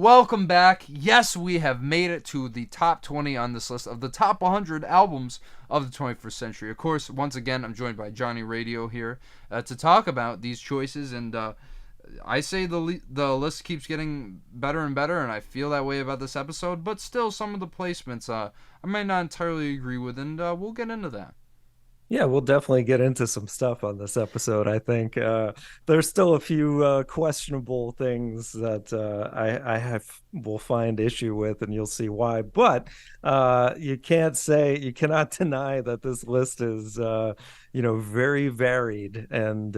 welcome back. Yes, we have made it to the top 20 on this list of the top 100 albums of the 21st century. Of course, once again, I'm joined by Johnny Radio here to talk about these choices, and I say the list keeps getting better and better, and I feel that way about this episode, but still, some of the placements I might not entirely agree with, and we'll get into that. Yeah, we'll definitely get into some stuff on this episode. I think there's still a few questionable things that I have will find issue with, and you'll see why. But you cannot deny that this list is very varied, and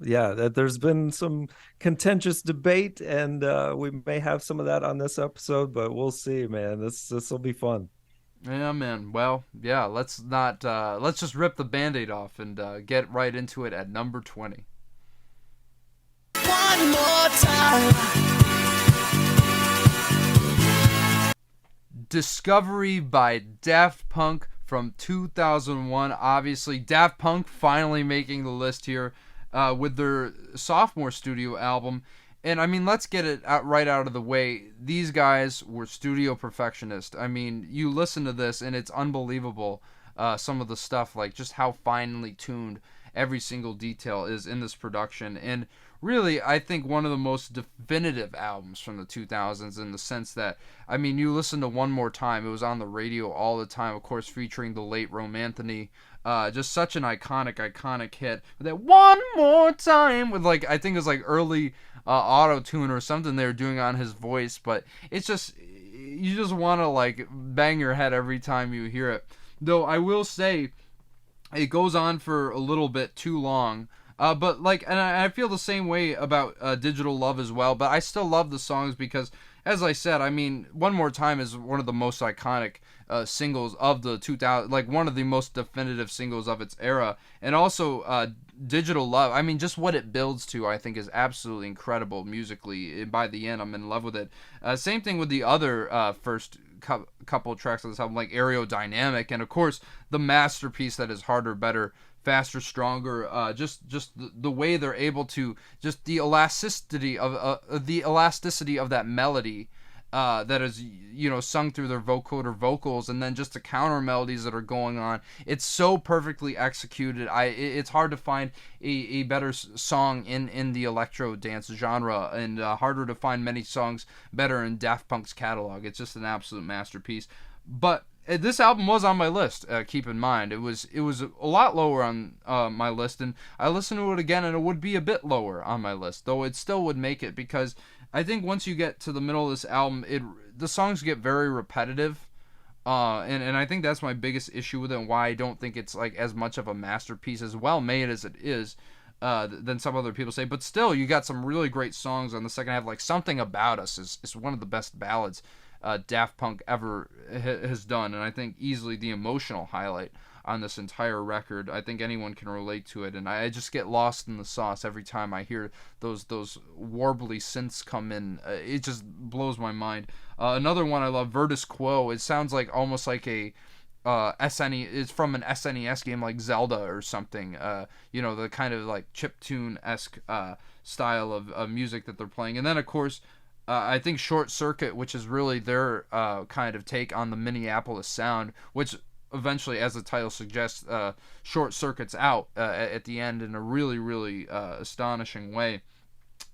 yeah, that there's been some contentious debate, and we may have some of that on this episode, but we'll see, man. This will be fun. Yeah, man. Well, yeah, let's just rip the band-aid off and get right into it at number 20. One more time. Discovery by Daft Punk from 2001. Obviously, Daft Punk finally making the list here with their sophomore studio album. And I mean, let's get it right out of the way. These guys were studio perfectionists. I mean, you listen to this and it's unbelievable. Some of the stuff, like just how finely tuned every single detail is in this production. And really, I think one of the most definitive albums from the 2000s in the sense that, I mean, you listen to One More Time. It was on the radio all the time, of course, featuring the late Romanthony. Just such an iconic hit. That One More Time with, like, I think it was like early auto tune or something they were doing on his voice, but it's just, you just want to like bang your head every time you hear it. Though I will say, it goes on for a little bit too long. But like, and I feel the same way about Digital Love as well. But I still love the songs because, as I said, I mean, One More Time is one of the most iconic singles of the 2000, like one of the most definitive singles of its era, and also Digital Love. I mean, just what it builds to, I think, is absolutely incredible musically. By the end, I'm in love with it. Same thing with the other first couple of tracks on this album, like Aerodynamic, and of course the masterpiece that is Harder, Better, Faster, Stronger. Just the way they're able to, just the elasticity of that melody. That is, sung through their vocoder vocals, and then just the counter melodies that are going on. It's so perfectly executed. It's hard to find a better song in the electro dance genre, and harder to find many songs better in Daft Punk's catalog. It's just an absolute masterpiece. But this album was on my list. Keep in mind, it was a lot lower on my list, and I listened to it again, and it would be a bit lower on my list, though it still would make it because I think once you get to the middle of this album, the songs get very repetitive, and I think that's my biggest issue with it, and why I don't think it's like as much of a masterpiece, as well made as it is, than some other people say. But still, you got some really great songs on the second half. Like Something About Us is one of the best ballads Daft Punk ever has done, and I think easily the emotional highlight on this entire record. I think anyone can relate to it, and I just get lost in the sauce every time I hear those warbly synths come in. It just blows my mind. Another one I love, Virtus Quo. It sounds like almost like a SNE. It's from an SNES game like Zelda or something. The kind of like chiptune esque style of music that they're playing, and then of course. I think Short Circuit, which is really their kind of take on the Minneapolis sound, which eventually, as the title suggests, short circuits out at the end in a really, really astonishing way.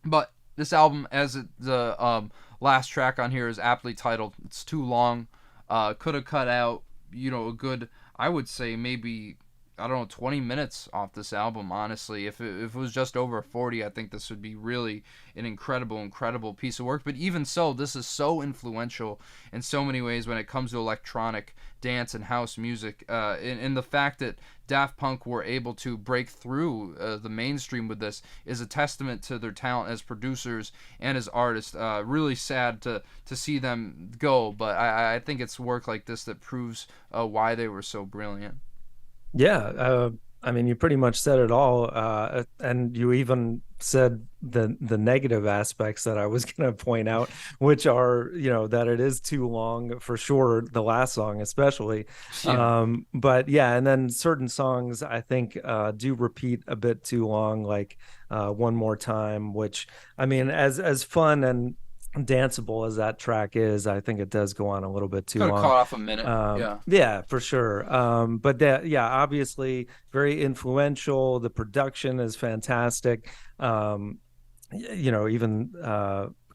But this album, as the last track on here is aptly titled, it's too long. Could have cut out, a good, I would say maybe, I don't know, 20 minutes off this album, honestly. If it was just over 40, I think this would be really an incredible piece of work. But even so, this is so influential in so many ways when it comes to electronic dance and house music. And the fact that Daft Punk were able to break through the mainstream with this is a testament to their talent as producers and as artists. Really sad to see them go, but I think it's work like this that proves why they were so brilliant. Yeah, I mean, you pretty much said it all, and you even said the negative aspects that I was going to point out, which are, that it is too long for sure, the last song especially. Yeah. But yeah, and then certain songs I think do repeat a bit too long, like One More Time, which I mean, as fun and danceable as that track is, I think it does go on a little bit too Could have long. caught off a minute. Yeah. Yeah, for sure. But that, yeah, obviously very influential. The production is fantastic. Even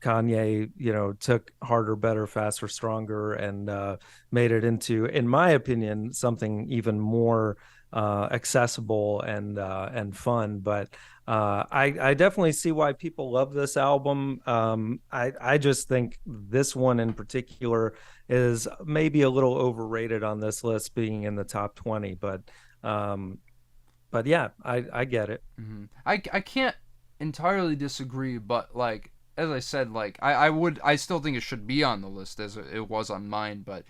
Kanye, took harder, better, faster, stronger, and made it into, in my opinion, something even more accessible and fun. But I definitely see why people love this album. I just think this one in particular is maybe a little overrated on this list, being in the top 20. But yeah, I get it. Mm-hmm. I can't entirely disagree, but like as I said, like I still think it should be on the list as it was on mine, but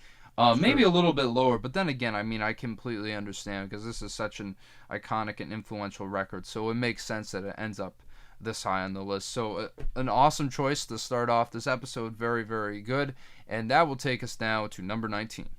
maybe a little bit lower. But then again, I mean, I completely understand because this is such an iconic and influential record, so it makes sense that it ends up this high on the list. So an awesome choice to start off this episode. Very, very good, and that will take us now to number 19.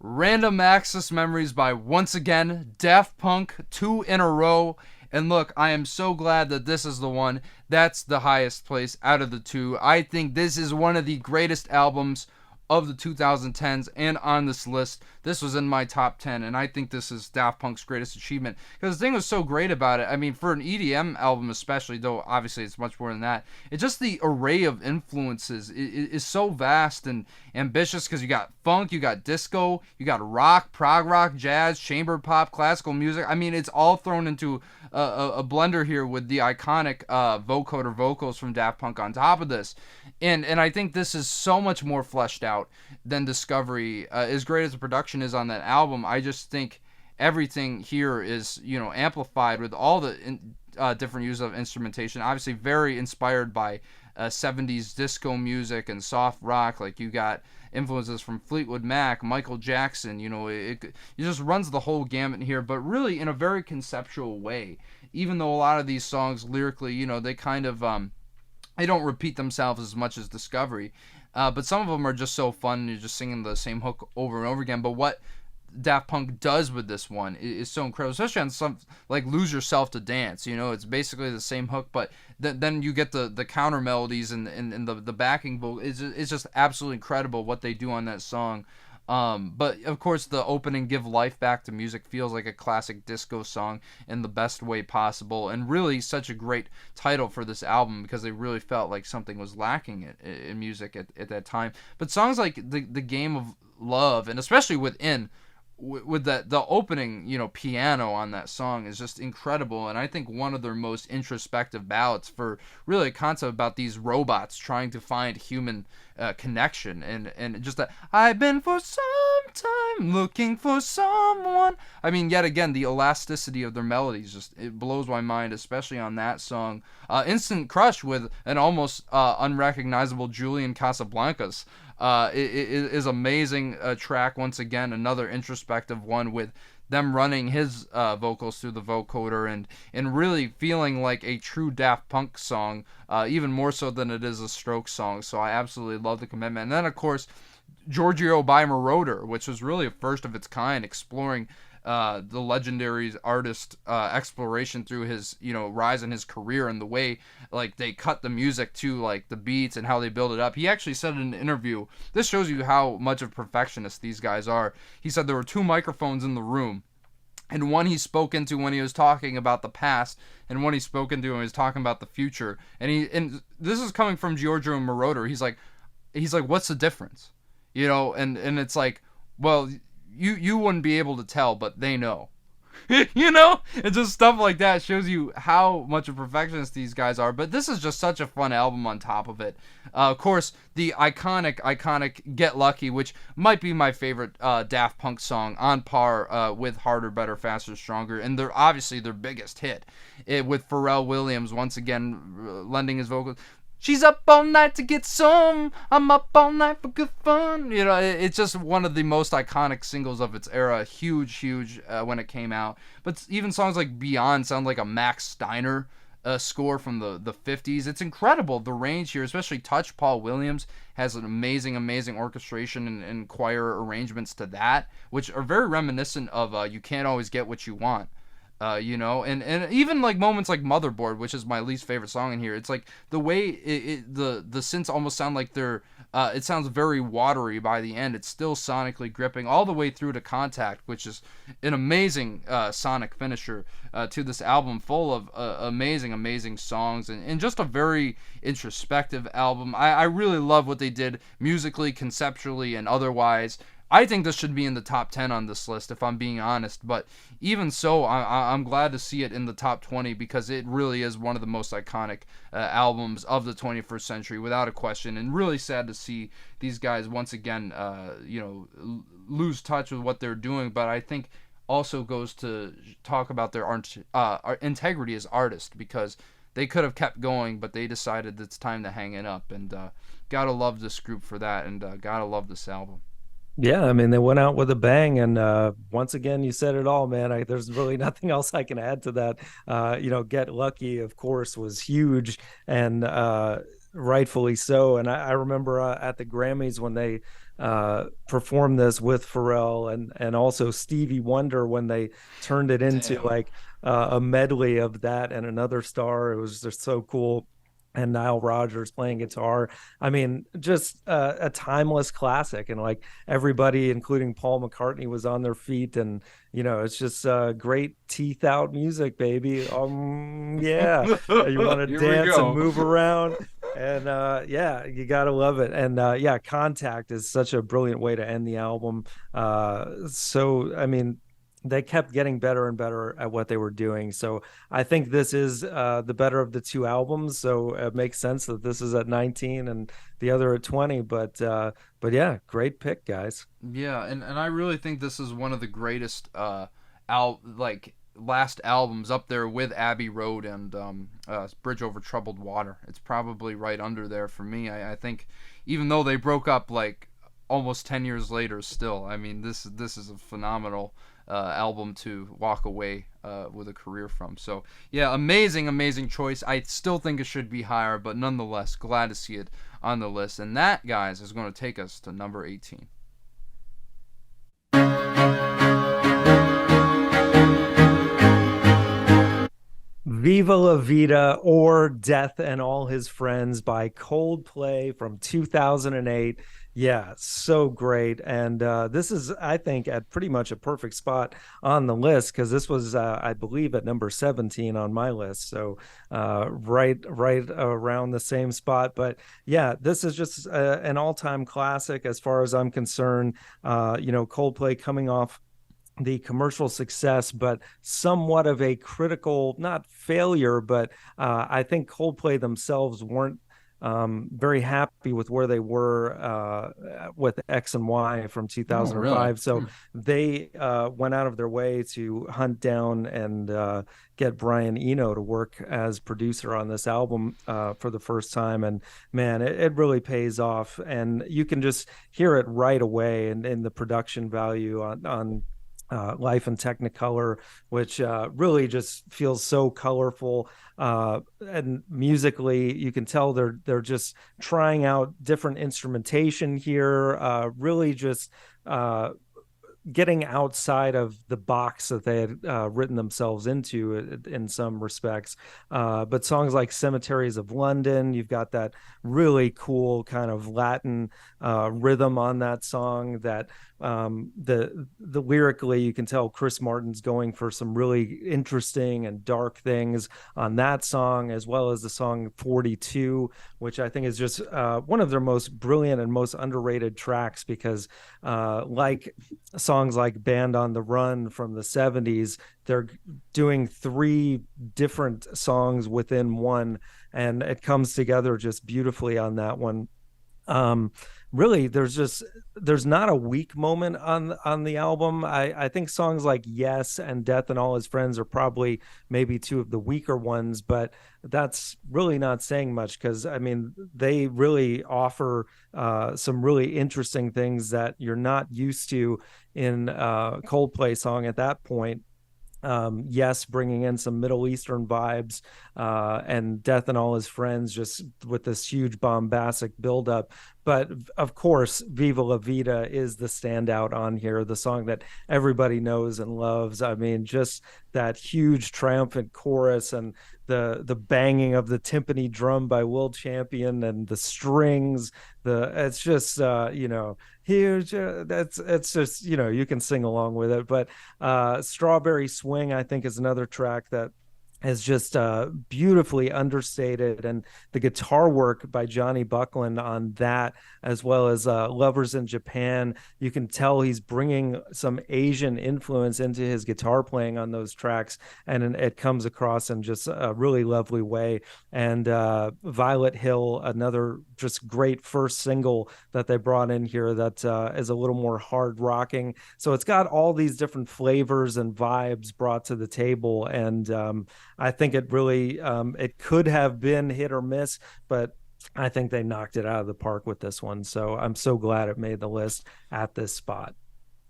Random Access Memories by, once again, Daft Punk, 2 in a row. And look, I am so glad that this is the one that's the highest place out of the two. I think this is one of the greatest albums of the 2010s, and on this list, this was in my top 10, and I think this is Daft Punk's greatest achievement, because the thing was so great about it, I mean, for an EDM album especially, though obviously it's much more than that, it's just the array of influences is so vast and ambitious, because you got funk, you got disco, you got rock, prog rock, jazz, chamber pop, classical music. I mean, it's all thrown into a blender here with the iconic vocoder vocals from Daft Punk on top of this. And I think this is so much more fleshed out than Discovery. As great as the production is on that album, I just think everything here is, amplified with all the different use of instrumentation. Obviously very inspired by 70s disco music and soft rock. Like, you got influences from Fleetwood Mac, Michael Jackson. It just runs the whole gamut here, but really in a very conceptual way. Even though a lot of these songs lyrically, they kind of they don't repeat themselves as much as Discovery, but some of them are just so fun. You're just singing the same hook over and over again. But what Daft Punk does with this one is so incredible, especially on some like Lose Yourself to Dance. It's basically the same hook, but then you get the counter melodies and the backing vocal. It's just absolutely incredible what they do on that song. But of course, the opening, Give Life Back to Music, feels like a classic disco song in the best way possible, and really such a great title for this album, because they really felt like something was lacking in music at that time. But songs like the Game of Love, and especially with the opening, piano on that song is just incredible, and I think one of their most introspective ballads for really a concept about these robots trying to find human connection, and just that I've been for some time looking for someone. I mean, yet again, the elasticity of their melodies it blows my mind, especially on that song. Instant Crush with an almost unrecognizable Julian Casablancas. It is amazing track. Once again, another introspective one with them running his vocals through the vocoder and really feeling like a true Daft Punk song, even more so than it is a Strokes song. So I absolutely love the commitment. And then, of course, Giorgio by Moroder, which was really a first of its kind, exploring the legendary artist exploration through his rise in his career, and the way like they cut the music to like the beats and how they build it up. He actually said in an interview, this shows you how much of perfectionists these guys are. He said there were 2 microphones in the room, and one he spoke into when he was talking about the past, and one he spoke into when he was talking about the future. And this is coming from Giorgio Moroder. He's like, what's the difference? And it's like, well, you wouldn't be able to tell, but they know. It's just stuff like that shows you how much of perfectionists these guys are. But this is just such a fun album on top of it. Of course, the iconic Get Lucky, which might be my favorite Daft Punk song, on par with Harder, Better, Faster, Stronger, and they're obviously their biggest hit, with Pharrell Williams once again lending his vocals. She's up all night to get some. I'm up all night for good fun. It's just one of the most iconic singles of its era. Huge when it came out. But even songs like Beyond sound like a Max Steiner score from the 50s. It's incredible, the range here, especially Touch. Paul Williams has an amazing orchestration and choir arrangements to that, which are very reminiscent of You Can't Always Get What You Want. and even like moments like Motherboard, which is my least favorite song in here. It's like the way the synths almost sound like they're it sounds very watery by the end. It's still sonically gripping all the way through to Contact, which is an amazing sonic finisher to this album, full of amazing songs, and just a very introspective album. I really love what they did musically, conceptually, and otherwise. I think this should be in the top 10 on this list, if I'm being honest. But even so, I'm glad to see it in the top 20 because it really is one of the most iconic albums of the 21st century, without a question. And really sad to see these guys once again, lose touch with what they're doing. But I think also goes to talk about their integrity as artists, because they could have kept going, but they decided it's time to hang it up. And gotta love this group for that, and gotta love this album. Yeah, I mean, they went out with a bang, and once again, you said it all, man. There's really nothing else I can add to that. Get Lucky, of course, was huge, and rightfully so. And I remember at the Grammys when they performed this with Pharrell and also Stevie Wonder, when they turned it into Damn. like a medley of that and Another Star. It was just so cool. And Nile Rodgers playing guitar. I mean, just a timeless classic. And like everybody, including Paul McCartney, was on their feet. And, it's just great teeth out music, baby. Yeah. You want to Here we dance and go. move around. And yeah, you got to love it. And yeah, Contact is such a brilliant way to end the album. I mean, they kept getting better and better at what they were doing. So I think this is the better of the two albums. So it makes sense that this is at 19 and the other at 20. But yeah, great pick, guys. Yeah, and I really think this is one of the greatest last albums, up there with Abbey Road and Bridge Over Troubled Water. It's probably right under there for me. I think even though they broke up like almost 10 years later, still, I mean, this is a phenomenal album to walk away with a career from. So yeah, amazing choice. I still think it should be higher, but nonetheless, glad to see it on the list. And that, guys, is going to take us to number 18. Viva La Vida, or Death and All His Friends by Coldplay from 2008. Yeah, so great. And this is, I think, at pretty much a perfect spot on the list, because this was, I believe, at number 17 on my list. So right around the same spot. But yeah, this is just an all-time classic as far as I'm concerned. Coldplay coming off the commercial success, but somewhat of a critical, not failure, but I think Coldplay themselves weren't very happy with where they were with X and Y from Oh, really? 2005. So they went out of their way to hunt down and get Brian Eno to work as producer on this album for the first time. And man, it really pays off. And you can just hear it right away in the production value on Life in Technicolor, which really just feels so colorful. And musically, you can tell they're just trying out different instrumentation here. Really just getting outside of the box that they had written themselves into in some respects. But songs like Cemeteries of London, you've got that really cool kind of Latin rhythm on that song that the lyrically, you can tell Chris Martin's going for some really interesting and dark things on that song, as well as the song 42, which I think is just one of their most brilliant and most underrated tracks, because like songs like Band on the Run from the 70s, they're doing three different songs within one, and it comes together just beautifully on that one. Really, there's not a weak moment on the album. I think songs like Yes and Death and All His Friends are probably maybe two of the weaker ones, but that's really not saying much, because I mean, they really offer some really interesting things that you're not used to in a Coldplay song at that point. Yes, bringing in some Middle Eastern vibes, and Death and All His Friends just with this huge bombastic buildup. but of course, Viva La Vida is the standout on here, the song that everybody knows and loves. I mean, just that huge triumphant chorus and the banging of the timpani drum by World Champion and the strings. It's just here's that's it's just you can sing along with it. But Strawberry Swing, I think, is another track that is just beautifully understated, and the guitar work by Johnny Buckland on that, as well as Lovers in Japan, you can tell he's bringing some Asian influence into his guitar playing on those tracks, and it comes across in just a really lovely way. And Violet Hill, another just great first single that they brought in here that is a little more hard rocking, so it's got all these different flavors and vibes brought to the table. And I think it really it could have been hit or miss, but I think they knocked it out of the park with this one. So I'm so glad it made the list at this spot.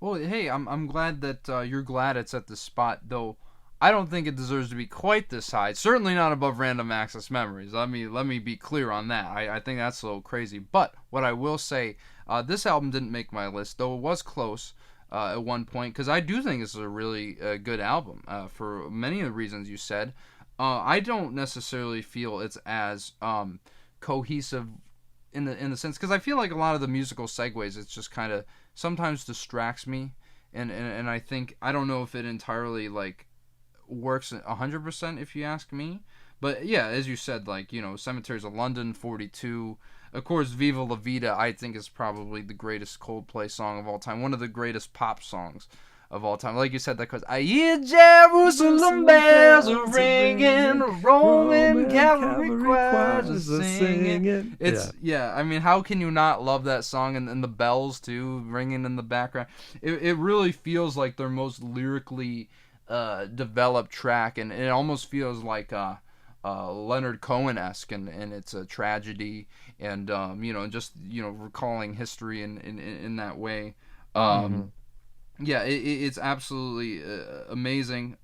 Well, hey, I'm glad that you're glad it's at this spot, though. I don't think it deserves to be quite this high. Certainly not above Random Access Memories. Let me be clear on that. I think that's a little crazy. But what I will say, this album didn't make my list, though it was close at one point, because I do think it's a really good album for many of the reasons you said. I don't necessarily feel it's as cohesive in the sense, because I feel like a lot of the musical segues, it's just kind of sometimes distracts me, and I think, I don't know if it entirely like works 100% if you ask me. But yeah, as you said, like, Cemeteries of London, 42. Of course, Viva La Vida, I think, is probably the greatest Coldplay song of all time. One of the greatest pop songs of all time. Like you said, that because I hear Jerusalem bells are ringing, Roman cavalry choirs are singing. It's, yeah, I mean, how can you not love that song? And the bells, too, ringing in the background. It really feels like their most lyrically developed track, and it almost feels like Leonard Cohen-esque, and it's a tragedy, and just recalling history in that way. Yeah, it's absolutely amazing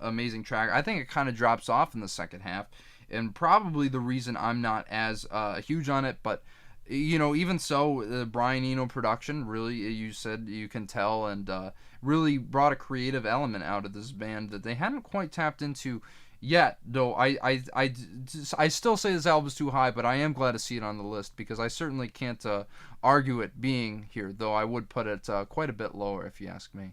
track. I think it kind of drops off in the second half, and probably the reason I'm not as huge on it. But even so, the Brian Eno production, really, you said you can tell, and really brought a creative element out of this band that they hadn't quite tapped into yet. Though I still say this album's too high, but I am glad to see it on the list, because I certainly can't argue it being here. Though I would put it quite a bit lower if you ask me.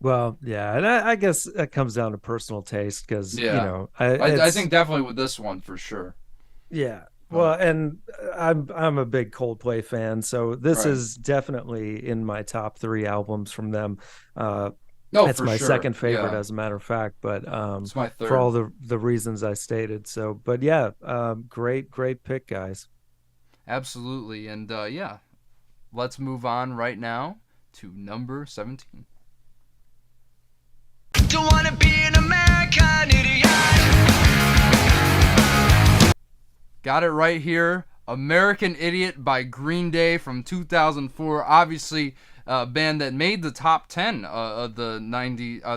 Well, yeah, and I guess that comes down to personal taste, because I think definitely with this one for sure. Yeah. Well, and I'm a big Coldplay fan, so this is definitely in my top 3 albums from them. It's my second favorite, as a matter of fact, but it's my third, for all the reasons I stated. So, but yeah, great pick, guys. Absolutely, and let's move on right now to number 17. Don't wanna be an American idiot. Got it right here. American Idiot by Green Day from 2004. Obviously, a band that made the top 10 of the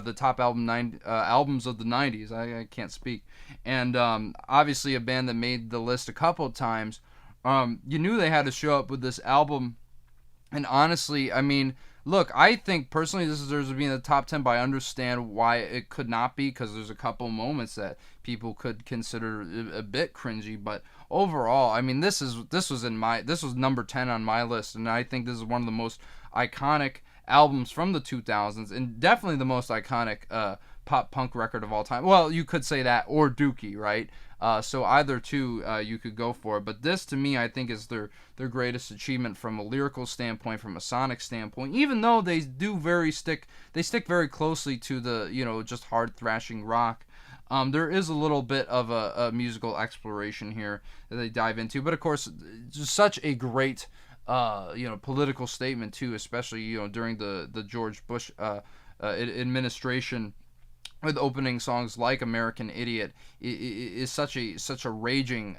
the top albums of the 90s. I can't speak. And obviously a band that made the list a couple of times. You knew they had to show up with this album. And honestly, I mean, look, I think personally this deserves to be in the top 10, but I understand why it could not be, because there's a couple moments that people could consider a bit cringy. But overall, I mean, this was number 10 on my list, and I think this is one of the most iconic albums from the 2000s, and definitely the most iconic pop punk record of all time. Well, you could say that, or Dookie, right? So either two you could go for. But this, to me, I think is their greatest achievement from a lyrical standpoint, from a sonic standpoint. Even though they stick very closely to the just hard thrashing rock. There is a little bit of a musical exploration here that they dive into. But of course, just such a great political statement too, especially during the George Bush administration. With opening songs like American Idiot is such a raging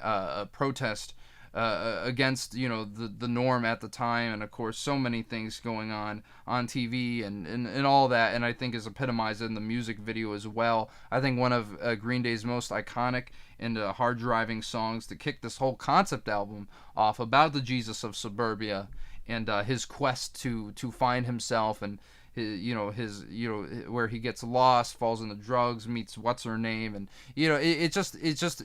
protest against the norm at the time, and of course so many things going on TV and all that, and I think is epitomized in the music video as well. I think one of Green Day's most iconic and hard driving songs to kick this whole concept album off, about the Jesus of Suburbia. and his quest to find himself, and his where he gets lost, falls into drugs, meets what's her name, and it's just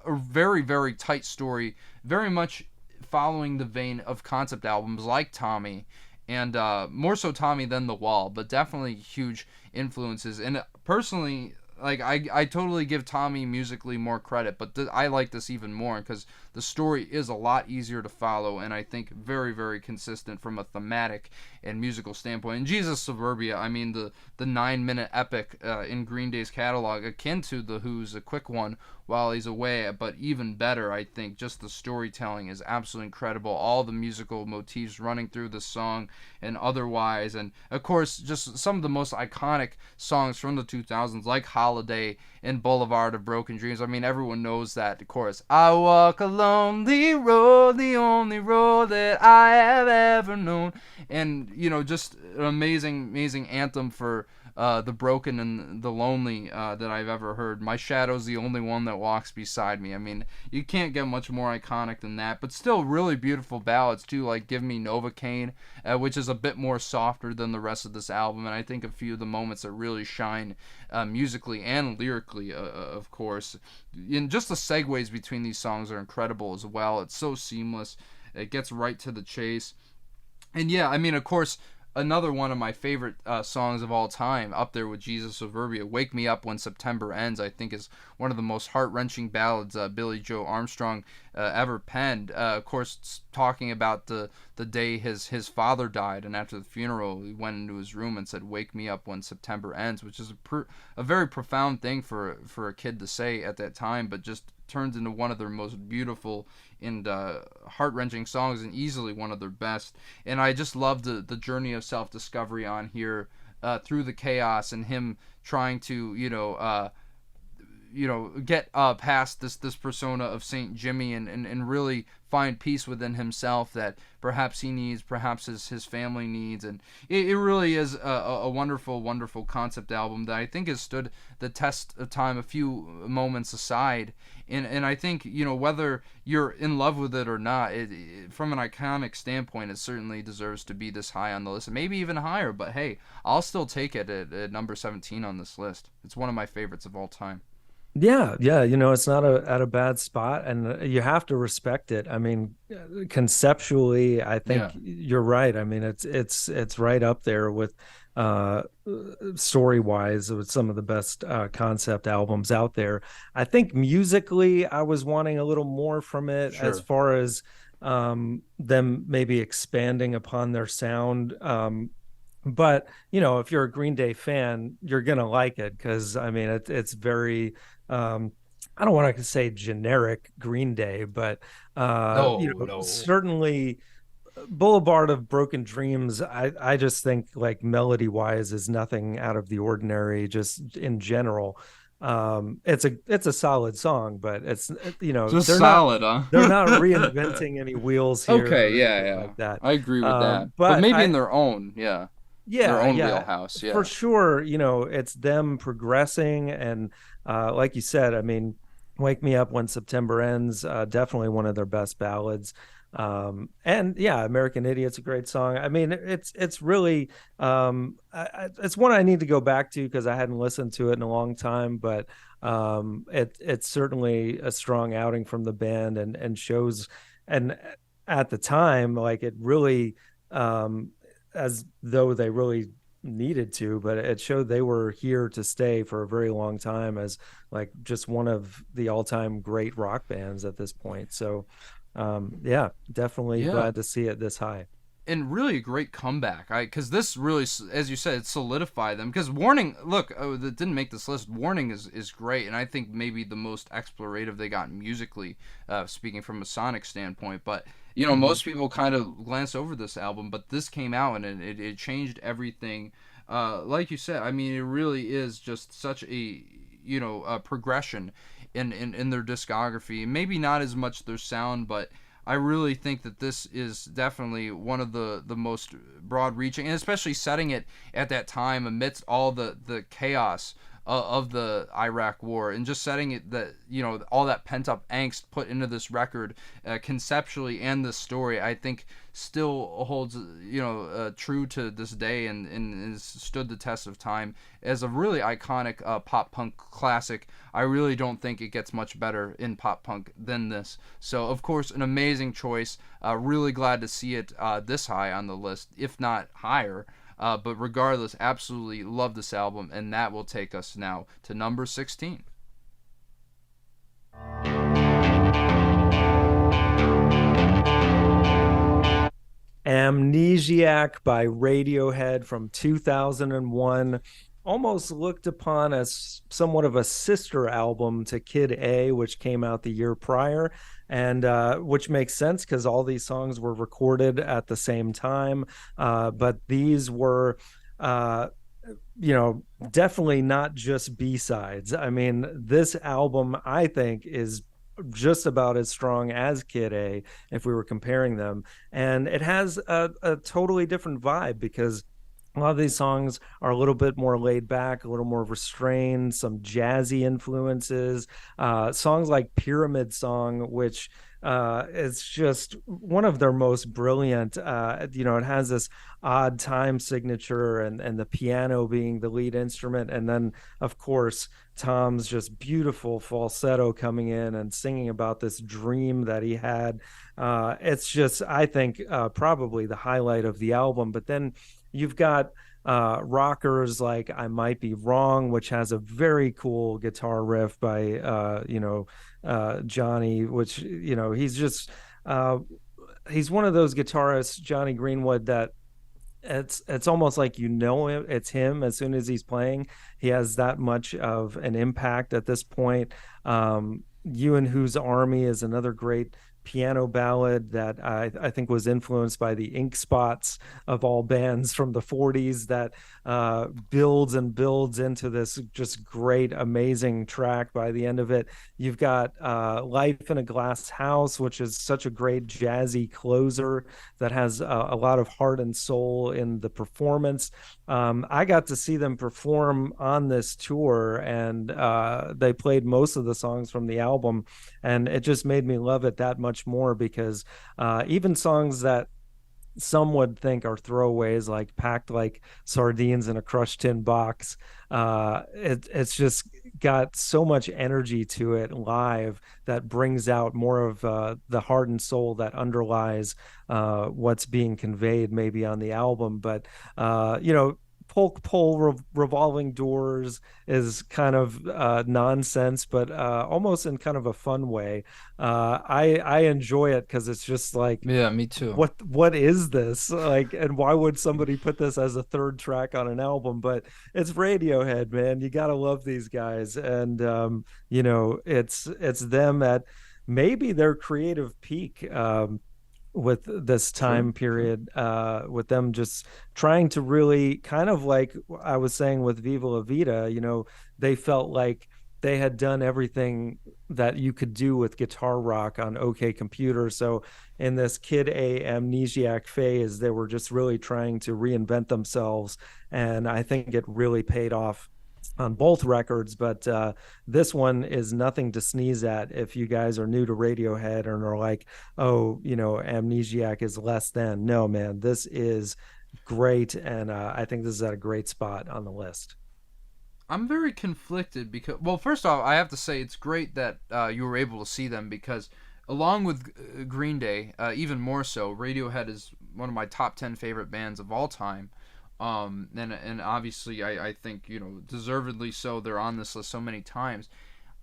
a very, very tight story, very much following the vein of concept albums like Tommy, and more so Tommy than The Wall, but definitely huge influences. And personally, like I totally give Tommy musically more credit, but I like this even more because the story is a lot easier to follow, and I think very, very consistent from a thematic and musical standpoint. And Jesus Suburbia, I mean, the 9-minute epic in Green Day's catalog, akin to The Who's A Quick One while he's away, but even better, I think. Just the storytelling is absolutely incredible. All the musical motifs running through the song and otherwise, and of course, just some of the most iconic songs from the 2000s, like Holiday and Boulevard of Broken Dreams. I mean, everyone knows that chorus. I walk a lonely road, the only road that I have ever known. And, just an amazing anthem for the broken and the lonely that I've ever heard. My shadow's the only one that walks beside me. I mean, you can't get much more iconic than that, but still really beautiful ballads too, like Give Me Novocaine, which is a bit more softer than the rest of this album, and I think a few of the moments that really shine musically and lyrically, of course. And just the segues between these songs are incredible as well. It's so seamless. It gets right to the chase. And yeah, I mean, of course, another one of my favorite songs of all time, up there with Jesus Suburbia, Wake Me Up When September Ends, I think is one of the most heart-wrenching ballads Billy Joe Armstrong ever penned. Of course, talking about the day his father died, and after the funeral, he went into his room and said, "Wake me up when September ends," which is a very profound thing for a kid to say at that time, but just turns into one of their most beautiful and heart-wrenching songs, and easily one of their best. And I just love the journey of self-discovery on here, through the chaos, and him trying to get past this persona of Saint Jimmy, and really find peace within himself that perhaps he needs, perhaps his family needs. And it really is a wonderful concept album that I think has stood the test of time, a few moments aside. And I think, whether you're in love with it or not, from an iconic standpoint, it certainly deserves to be this high on the list, and maybe even higher. But hey, I'll still take it at number 17 on this list. It's one of my favorites of all time. Yeah, it's not at a bad spot, and you have to respect it. I mean, conceptually, I think you're right. I mean, it's right up there with story-wise with some of the best concept albums out there. I think musically, I was wanting a little more from it, as far as them maybe expanding upon their sound. But if you're a Green Day fan, you're gonna like it, because I mean, it's very I don't want to say generic Green Day, but No. certainly Boulevard of Broken Dreams, I just think, like, melody wise, is nothing out of the ordinary, just in general. It's a solid song, but it's Just solid, huh? They're not reinventing any wheels here. Okay, yeah. Like that. I agree with that. But maybe in their own, their own wheelhouse, for sure. It's them progressing, and like you said, I mean, Wake Me Up When September Ends, definitely one of their best ballads. And yeah, American Idiot's a great song. I mean, it's really it's one I need to go back to, because I hadn't listened to it in a long time, but it's certainly a strong outing from the band, and shows, and at the time, like, it really as though they really needed to, but it showed they were here to stay for a very long time, as like just one of the all-time great rock bands at this point. So definitely glad to see it this high. And really a great comeback, because this really, as you said, it solidified them. Because Warning, that didn't make this list. Warning is great, and I think maybe the most explorative they got musically, speaking from a sonic standpoint. But most people kind of glance over this album, but this came out, and it changed everything. Like you said, I mean, it really is just such a progression in their discography. Maybe not as much their sound, but I really think that this is definitely one of the most broad-reaching, and especially setting it at that time amidst all the chaos of the Iraq War, and just setting it that, all that pent up angst put into this record, conceptually, and the story, I think still holds true to this day, and has stood the test of time as a really iconic pop punk classic. I really don't think it gets much better in pop punk than this. So of course, an amazing choice. Really glad to see it this high on the list, if not higher. But regardless, absolutely love this album, and that will take us now to number 16. Amnesiac by Radiohead from 2001, almost looked upon as somewhat of a sister album to Kid A, which came out the year prior, and which makes sense because all these songs were recorded at the same time. But these were definitely not just B-sides. I mean, this album, I think, is just about as strong as Kid A if we were comparing them, and it has a totally different vibe because a lot of these songs are a little bit more laid back, a little more restrained, some jazzy influences. Songs like Pyramid Song, which is just one of their most brilliant. It has this odd time signature, and the piano being the lead instrument, and then of course Tom's just beautiful falsetto coming in and singing about this dream that he had. It's just, I think, probably the highlight of the album. But then you've got rockers like I Might Be Wrong, which has a very cool guitar riff by Johnny, which he's one of those guitarists, Johnny Greenwood, that it's almost like it's him as soon as he's playing. He has that much of an impact at this point. You and Whose Army is another great piano ballad that I think was influenced by the Ink Spots of all bands from the 40s, that builds and builds into this just great, amazing track by the end of it. You've got Life in a Glass House, which is such a great jazzy closer that has a lot of heart and soul in the performance. I got to see them perform on this tour, and they played most of the songs from the album, and it just made me love it that much more because even songs that some would think are throwaways, like Packed Like Sardines in a Crushed Tin Box, it's just got so much energy to it live that brings out more of the heart and soul that underlies what's being conveyed maybe on the album. But Polk Pole Revolving Doors is kind of nonsense, but almost in kind of a fun way. I enjoy it because it's just like, yeah, me too. What is this like, and why would somebody put this as a third track on an album? But it's Radiohead, man. You gotta love these guys, and it's them at maybe their creative peak. With this time period, with them just trying to really, kind of like I was saying with Viva La Vida, they felt like they had done everything that you could do with guitar rock on OK Computer. So in this Kid A Amnesiac phase, they were just really trying to reinvent themselves, and I think it really paid off on both records. But this one is nothing to sneeze at if you guys are new to Radiohead and are like, oh, Amnesiac is less than. No, man, this is great, and I think this is at a great spot on the list. I'm very conflicted because, well, first off, I have to say it's great that you were able to see them, because along with Green Day, even more so, Radiohead is one of my top 10 favorite bands of all time. And obviously I think, deservedly so, they're on this list so many times.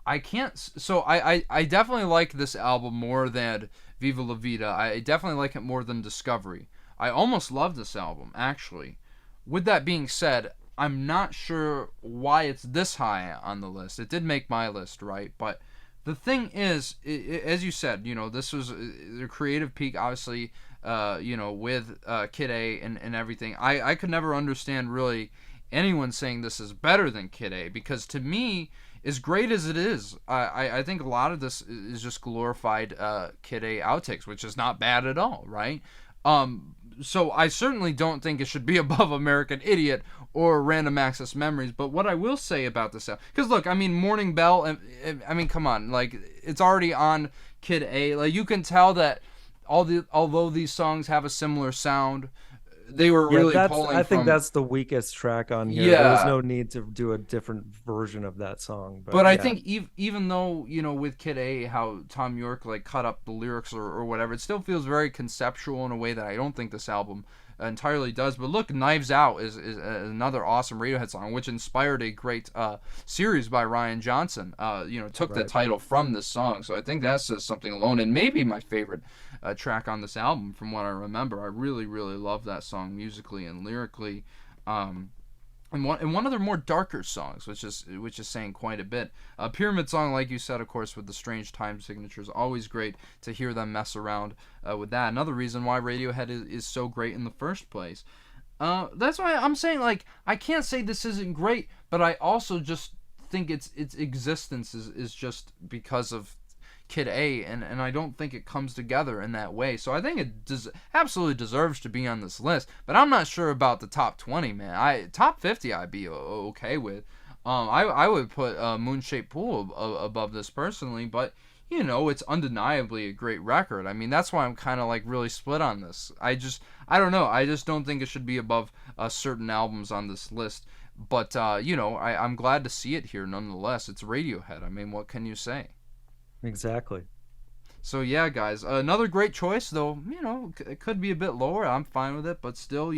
I definitely like this album more than Viva La Vida. I definitely like it more than Discovery. I almost love this album, actually. With that being said, I'm not sure why it's this high on the list. It did make my list, right? But the thing is, as you said, this was the creative peak, obviously, with Kid A and everything. I could never understand really anyone saying this is better than Kid A, because to me, as great as it is, I think a lot of this is just glorified Kid A outtakes, which is not bad at all, right? so I certainly don't think it should be above American Idiot or Random Access Memories. But what I will say about this album, because look, I mean, Morning Bell, I mean, come on, like it's already on Kid A. Like you can tell that although these songs have a similar sound, they were Yeah, really that's pulling I think from. that's the weakest track on here. There was Yeah, no need to do a different version of that song, but but I yeah. think even though with Kid A, how Tom York like cut up the lyrics or whatever, it still feels very conceptual in a way that I don't think this album entirely does. But look, Knives Out is another awesome Radiohead song, which inspired a great series by Ryan Johnson. Took the Right. title from this song, so I think that says something alone, and maybe my favorite track on this album from what I remember. I really really love that song musically and lyrically. Um, and one of their more darker songs, which is saying quite a bit. Pyramid Song, like you said, of course, with the strange time signatures, always great to hear them mess around with that. Another reason why Radiohead is so great in the first place. That's why I'm saying, like, I can't say this isn't great, but I also just think its existence is just because of Kid A, and I don't think it comes together in that way. So I think it absolutely deserves to be on this list, but I'm not sure about the top 20, man. Top 50 I'd be okay with. I would put Moonshaped Pool above this personally, but it's undeniably a great record. I mean, that's why I'm kind of like really split on this. I don't know. I just don't think it should be above certain albums on this list. But I'm glad to see it here nonetheless. It's Radiohead. I mean, what can you say? Exactly. So yeah, guys, another great choice. Though it could be a bit lower. I'm fine with it, but still,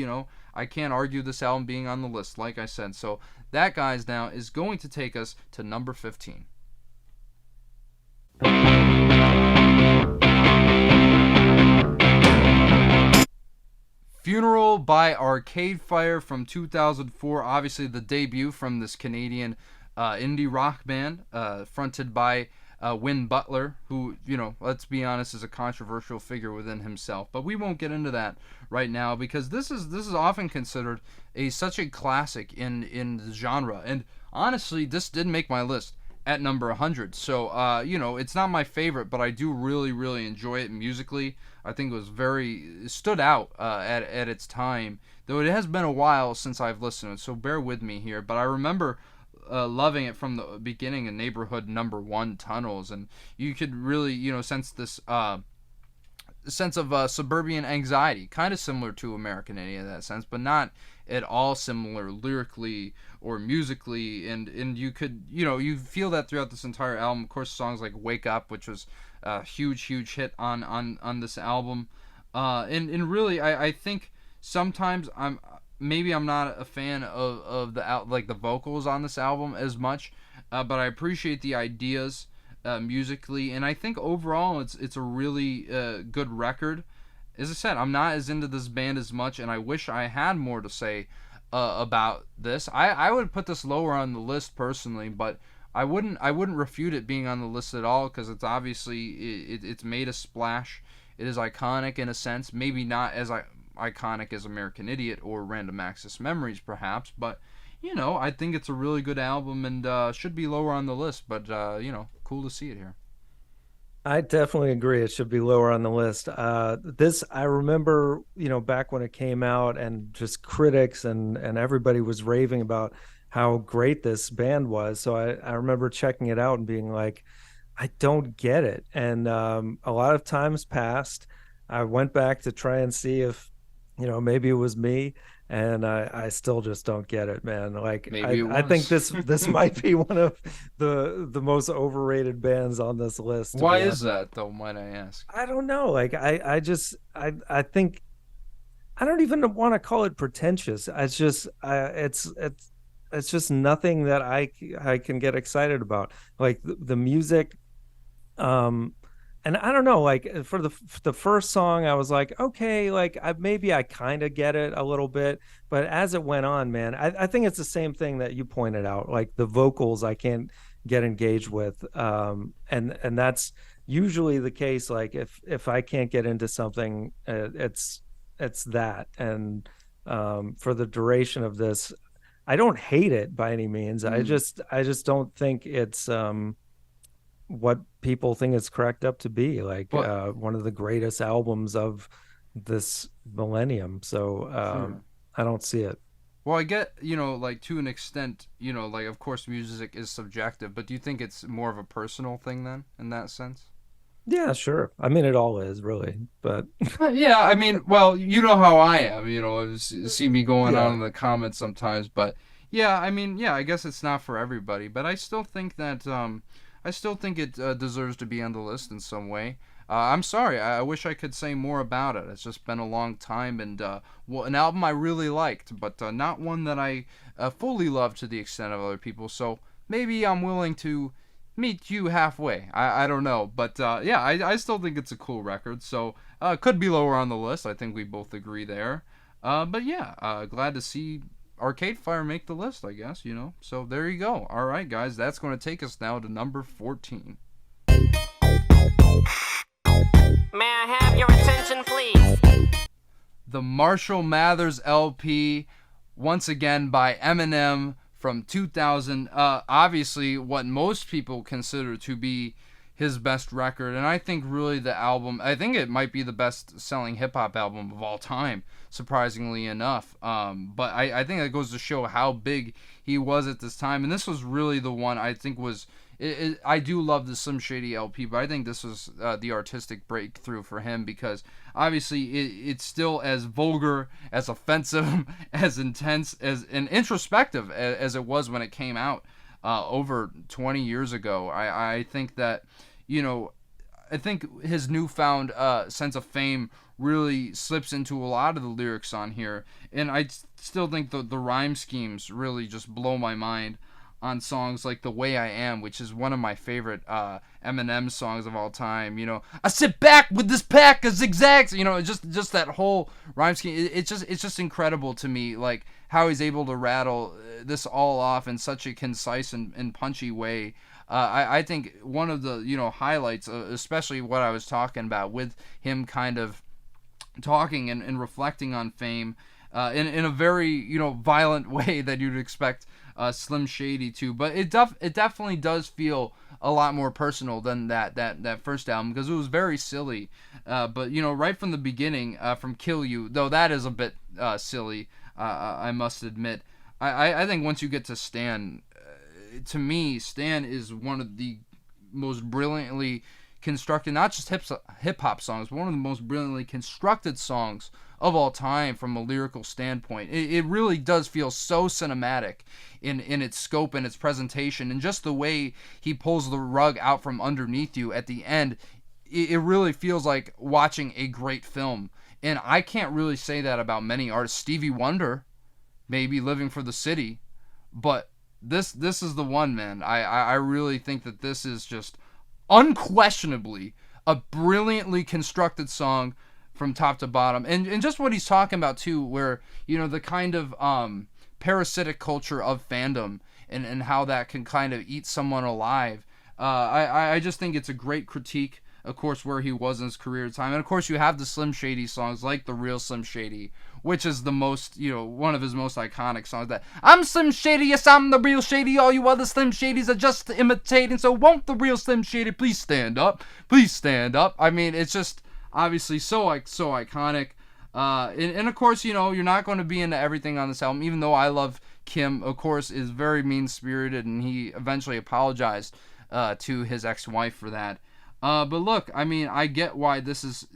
I can't argue this album being on the list, like I said. So that, guys, now is going to take us to number 15. Funeral by Arcade Fire from 2004. Obviously, the debut from this Canadian indie rock band, fronted by Win Butler, who, let's be honest, is a controversial figure within himself. But we won't get into that right now because this is often considered such a classic in the genre. And honestly, this did make my list at number 100. So, it's not my favorite, but I do really, really enjoy it musically. I think it stood out at its time, though it has been a while since I've listened to it, so bear with me here. But I remember loving it from the beginning in Neighborhood Number 1 Tunnels, and you could really, sense this sense of suburban anxiety, kind of similar to American Idiot in that sense, but not at all similar lyrically or musically. And you could, you feel that throughout this entire album. Of course, songs like Wake Up, which was a huge hit on this album. And really, I think sometimes I'm not a fan of the vocals on this album as much, but I appreciate the ideas musically, and I think overall it's a really good record. As I said, I'm not as into this band as much, and I wish I had more to say about this. I would put this lower on the list personally, but I wouldn't refute it being on the list at all because it's obviously it's made a splash. It is iconic in a sense, maybe not as iconic as American Idiot or Random Access Memories, perhaps, but I think it's a really good album and should be lower on the list. But cool to see it here. I definitely agree. It should be lower on the list. This I remember, back when it came out, and just critics and everybody was raving about how great this band was. So I remember checking it out and being like, I don't get it. And a lot of times passed. I went back to try and see if, maybe it was me, and I still just don't get it, man. Like Maybe it I think was. this might be one of the most overrated bands on this list, to Why be is honest. that though? Might I ask? I don't know. Like I think I don't even want to call it pretentious. It's just it's just nothing that I can get excited about. Like the music, um and I don't know, like for the first song I was like, okay, like maybe I kind of get it a little bit, but as it went on, man, I think it's the same thing that you pointed out. Like the vocals I can't get engaged with, and that's usually the case. Like if I can't get into something, it's that. And for the duration of this, I don't hate it by any means. Mm. I just don't think it's what people think it's cracked up to be, like But one of the greatest albums of this millennium. So True. I don't see it. Well, I get, like to an extent, like of course music is subjective, but do you think it's more of a personal thing then in that sense? Yeah, sure. I mean, it all is really, but Yeah, I mean, well, you know how I am, see me going on yeah. in the comments sometimes, but yeah, I mean, yeah, I guess it's not for everybody, but I still think it deserves to be on the list in some way. I'm sorry, I wish I could say more about it. It's just been a long time, and well, an album I really liked, but not one that I fully loved to the extent of other people. So maybe I'm willing to meet you halfway. I don't know, but yeah, I still think it's a cool record. So could be lower on the list. I think we both agree there. But yeah, glad to see Arcade Fire make the list. I guess. So there you go. All right, guys, that's going to take us now to number 14. May I have your attention, please? The Marshall Mathers LP, once again by Eminem from 2000. Obviously, what most people consider to be his best record, and I think really I think it might be the best selling hip hop album of all time, surprisingly enough. But I think that goes to show how big he was at this time, and this was really the one I think was. I do love the Slim Shady LP, but I think this was the artistic breakthrough for him because obviously it's still as vulgar, as offensive, as intense, and introspective as it was when it came out over 20 years ago. I think that, you know, I think his newfound sense of fame really slips into a lot of the lyrics on here, and I still think the rhyme schemes really just blow my mind on songs like "The Way I Am," which is one of my favorite Eminem songs of all time. I sit back with this pack of zigzags. Just that whole rhyme scheme. It's just incredible to me, like how he's able to rattle this all off in such a concise and punchy way. I think one of the highlights, especially what I was talking about with him kind of talking and reflecting on fame in a very violent way that you'd expect Slim Shady to, but it definitely does feel a lot more personal than that first album because it was very silly. But right from the beginning, from Kill You, though that is a bit silly, I must admit. I think once you get to Stan, to me, Stan is one of the most brilliantly constructed, not just hip hop songs, but one of the most brilliantly constructed songs of all time from a lyrical standpoint. It really does feel so cinematic in its scope and its presentation, and just the way he pulls the rug out from underneath you at the end. It really feels like watching a great film. And I can't really say that about many artists. Stevie Wonder, maybe Living for the City, but this is the one, man. I really think that this is just unquestionably a brilliantly constructed song from top to bottom, and just what he's talking about too, where the kind of parasitic culture of fandom and how that can kind of eat someone alive. I just think it's a great critique, of course, where he was in his career time, and of course you have the Slim Shady songs like The Real Slim Shady, which is the most, one of his most iconic songs. That I'm Slim Shady, yes I'm the real Shady. All you other Slim Shadys are just imitating. So won't the real Slim Shady please stand up? Please stand up. I mean, it's just obviously so iconic. And of course, you're not going to be into everything on this album, even though I love Kim, of course, is very mean-spirited, and he eventually apologized to his ex-wife for that. But look, I mean, I get why this is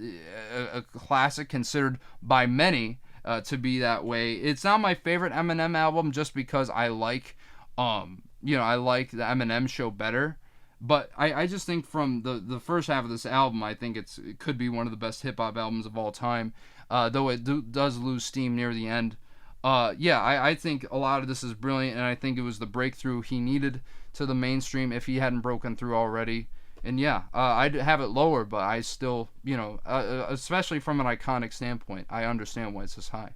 a classic considered by many to be that way. It's not my favorite Eminem album just because I like the Eminem Show better. But I just think from the first half of this album, I think it could be one of the best hip hop albums of all time. Though it does lose steam near the end. Yeah, I think a lot of this is brilliant, and I think it was the breakthrough he needed to the mainstream if he hadn't broken through already. And yeah, I'd have it lower, but I still, especially from an iconic standpoint, I understand why it's this high.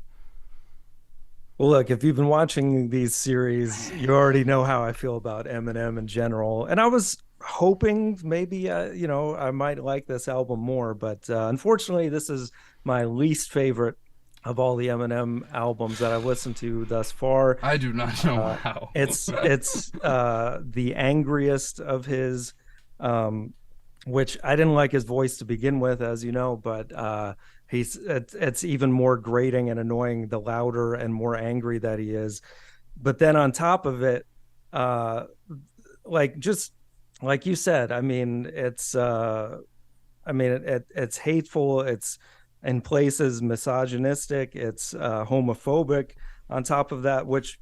Well, look, if you've been watching these series, you already know how I feel about Eminem in general. And I was hoping maybe, I might like this album more. But unfortunately, this is my least favorite of all the Eminem albums that I've listened to thus far. I do not know how. It's the angriest of his which I didn't like his voice to begin with, as you know, but it's even more grating and annoying the louder and more angry that he is. But then on top of it, uh, like just like you said, I mean, it's hateful. It's in places misogynistic. It's homophobic. On top of that, which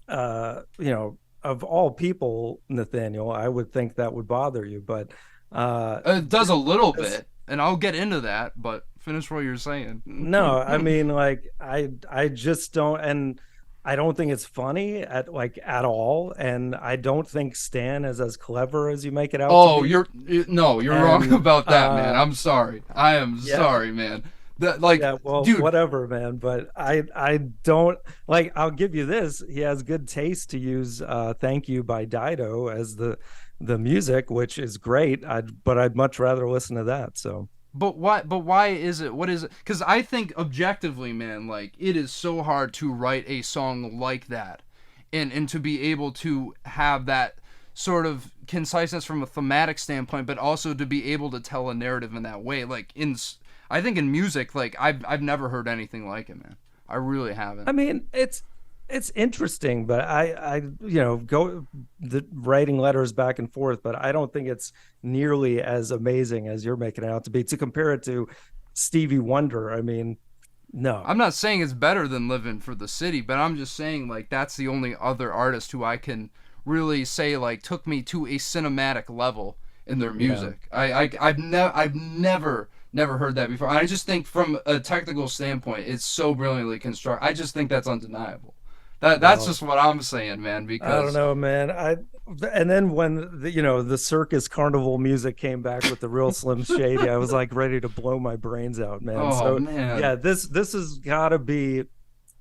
of all people, Nathaniel, I would think that would bother you, but It does a little bit, and I'll get into that. But finish what you're saying. no, I mean, like I just don't, and I don't think it's funny at all, and I don't think Stan is as clever as you make it out Oh, to be. you're wrong about that, man. I'm sorry. I am Yeah. sorry, man. That like, Yeah, well, dude. whatever, man. But I don't like. I'll give you this. He has good taste to use "Thank You" by Dido as the music, which is great. But I'd much rather listen to that. So But why? But why is it? What is it? Because I think objectively, man, like it is so hard to write a song like that, and to be able to have that sort of conciseness from a thematic standpoint, but also to be able to tell a narrative in that way. Like I think in music, like I've never heard anything like it, man. I really haven't. I mean, it's interesting, but I go the writing letters back and forth, but I don't think it's nearly as amazing as you're making it out to be. To compare it to Stevie Wonder, I mean, no. I'm not saying it's better than Living for the City, but I'm just saying like that's the only other artist who I can really say like took me to a cinematic level in their music. I've never heard that before. I just think from a technical standpoint, it's so brilliantly constructed. I just think that's undeniable. That's just what I'm saying, man. Because I don't know, man. And then when the circus carnival music came back with the real Slim Shady, I was like ready to blow my brains out, man. Oh, so man. yeah, this has got to be,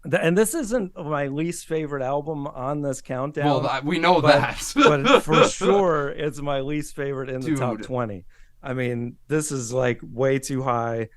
and this isn't my least favorite album on this countdown. Well, we know that, but for sure, it's my least favorite in the top Dude. 20. I mean, this is like way too high.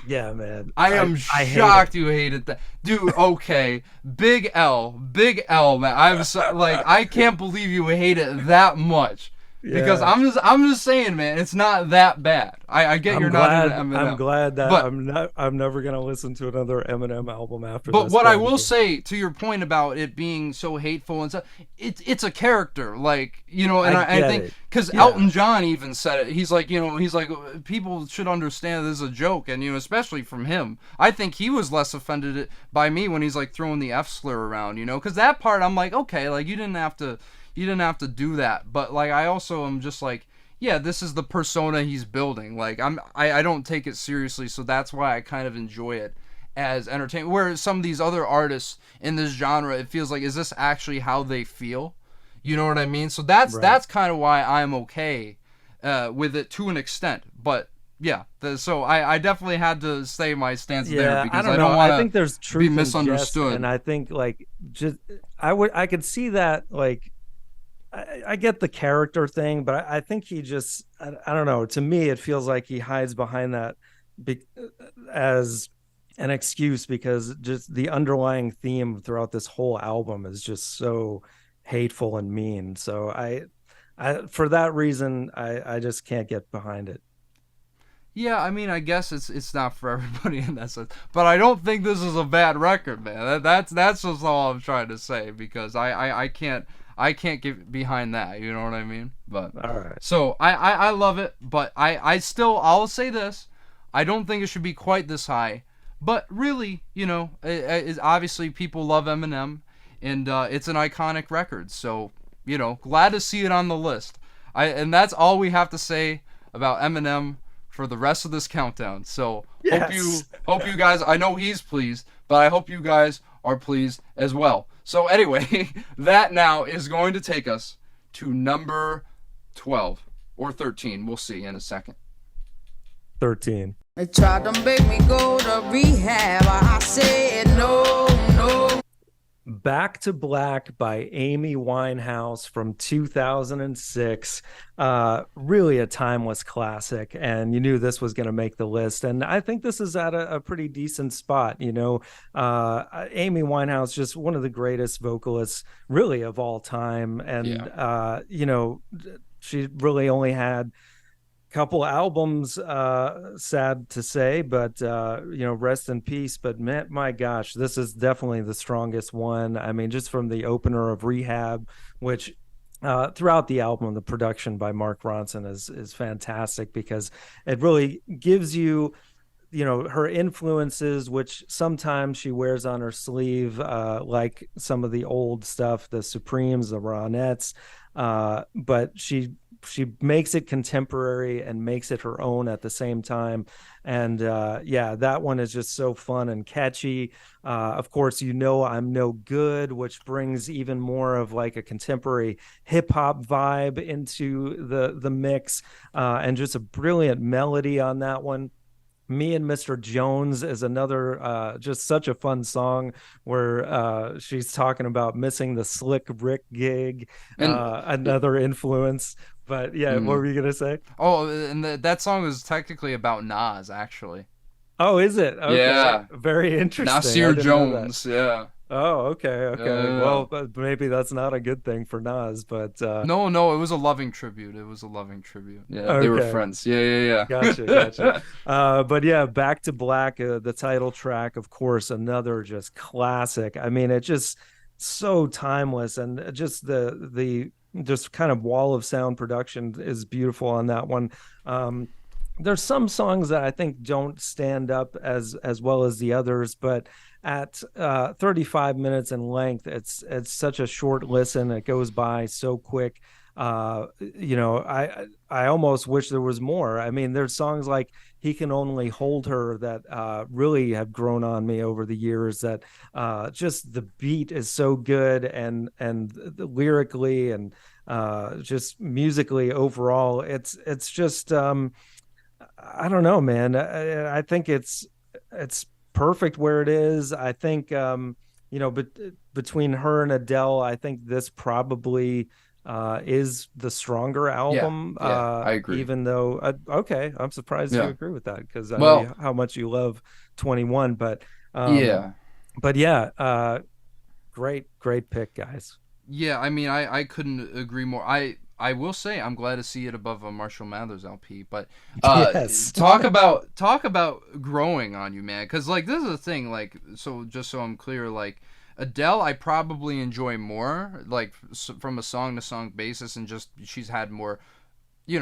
Yeah, man. I am hate shocked you hated that, dude. Okay, big L, man. I'm so, like, I can't believe you hate it that much. Because Yeah. I'm just saying, man, it's not that bad. I get you're not into Eminem. I'm glad that but, I'm never gonna listen to another Eminem album after But this. what I will say to your point about it being so hateful and stuff, it's a character, like and I get think it. because Yeah. Elton John even said it. He's like people should understand this is a joke, and especially from him. I think he was less offended by me when he's like throwing the F slur around, because that part I'm like, okay, like you didn't have to do that, but like I also am just like, yeah, this is the persona he's building. Like I don't take it seriously, so that's why I kind of enjoy it as entertainment. Whereas some of these other artists in this genre, it feels like, is this actually how they feel? You know what I mean? So that's kind of why I'm okay with it to an extent. But yeah, so I definitely had to say my stance there because I don't want I think there's to truth be in misunderstood. jest, and I think like just I could see that like. I get the character thing, but I think he just, I don't know. To me, it feels like he hides behind that as an excuse because just the underlying theme throughout this whole album is just so hateful and mean. So for that reason, I just can't get behind it. Yeah, I mean, I guess it's not for everybody in that sense, but I don't think this is a bad record, man. That's just all I'm trying to say because I can't get behind that. You know what I mean? But all right. So I love it, but I'll say this: I don't think it should be quite this high. But really, obviously people love Eminem, and it's an iconic record. So glad to see it on the list. And that's all we have to say about Eminem for the rest of this countdown. So Yes. hope you guys, I know he's pleased, but I hope you guys are pleased as well. So anyway, that now is going to take us to number 12 or 13. We'll see in a second. 13. They tried to make me go to rehab. I said no. Back to Black by Amy Winehouse from 2006. Really a timeless classic, and you knew this was going to make the list. And I think this is at a pretty decent spot. Amy Winehouse, just one of the greatest vocalists really of all time. And, she really only had couple albums, sad to say, but rest in peace. But man, my gosh, this is definitely the strongest one. I mean, just from the opener of Rehab, which throughout the album, the production by Mark Ronson is fantastic, because it really gives you, her influences, which sometimes she wears on her sleeve, like some of the old stuff, the Supremes, the Ronettes, but she makes it contemporary and makes it her own at the same time. And yeah, that one is just so fun and catchy. Of course, I'm no good, which brings even more of like a contemporary hip hop vibe into the mix, and just a brilliant melody on that one. Me and Mr. Jones is another, just such a fun song, where she's talking about missing the Slick Rick gig, And another influence. But yeah, what were you gonna say? oh, and that song is technically about Nas, actually. Oh, is it? Okay. Yeah. Very interesting. I Nasir didn't know that. Jones, yeah. Oh, okay. Yeah. Well, but maybe that's not a good thing for Nas, but No, it was a loving tribute. It was a loving tribute. Yeah, they were Okay. friends. Yeah. Gotcha. But yeah, Back to Black, the title track, of course, another just classic. I mean, it just so timeless, and just the just kind of wall of sound production is beautiful on that one. There's some songs that I think don't stand up as well as the others, but at 35 minutes in length, it's such a short listen. It goes by so quick. I almost wish there was more. I mean, there's songs like He Can Only Hold Her that really have grown on me over the years, that just the beat is so good, and lyrically, and just musically overall, it's just I don't know, man. I think it's perfect where it is. I think but between her and Adele, I think this probably is the stronger album. I agree. Even though, okay, I'm surprised you agree with that, because I Well, know how much you love 21. But yeah. but yeah, great pick, guys. Yeah, I mean, I couldn't agree more. I will say I'm glad to see it above a Marshall Mathers LP, but Yes. talk about growing on you, man. Because like this is the thing, like, so just so I'm clear, like Adele, I probably enjoy more, like from a song to song basis, and just she's had more,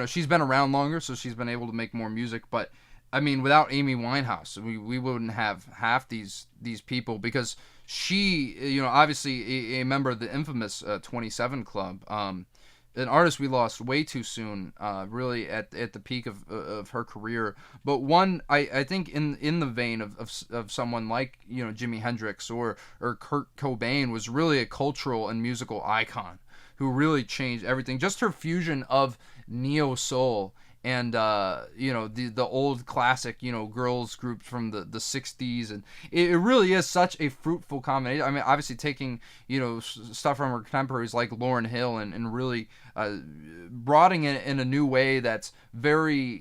she's been around longer, so she's been able to make more music. But I mean, without Amy Winehouse, we wouldn't have half these people, because she, obviously a member of the infamous 27 Club, an artist we lost way too soon, really at the peak of her career. But one, I think in the vein of someone like Jimi Hendrix or Kurt Cobain, was really a cultural and musical icon who really changed everything. Just her fusion of neo soul and the old classic girls groups from the 60s, and it really is such a fruitful combination. I mean, obviously taking stuff from her contemporaries like Lauryn Hill, and really broadening it in a new way that's very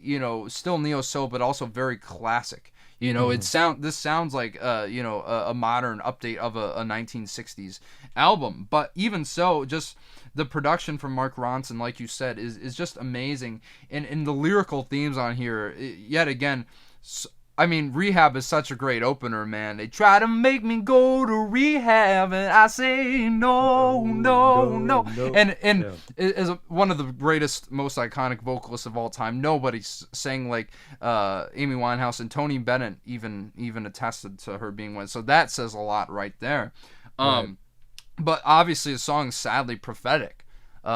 still neo soul, but also very classic. This sounds like a modern update of a 1960s album. But even so, just the production from Mark Ronson, like you said, is just amazing, and the lyrical themes on here, yet again. I mean, Rehab is such a great opener, man. They try to make me go to rehab, and I say no. And Yeah. as one of the greatest, most iconic vocalists of all time, nobody sang like Amy Winehouse, and Tony Bennett even attested to her being one. So that says a lot right there. Right. But obviously, the song is sadly prophetic in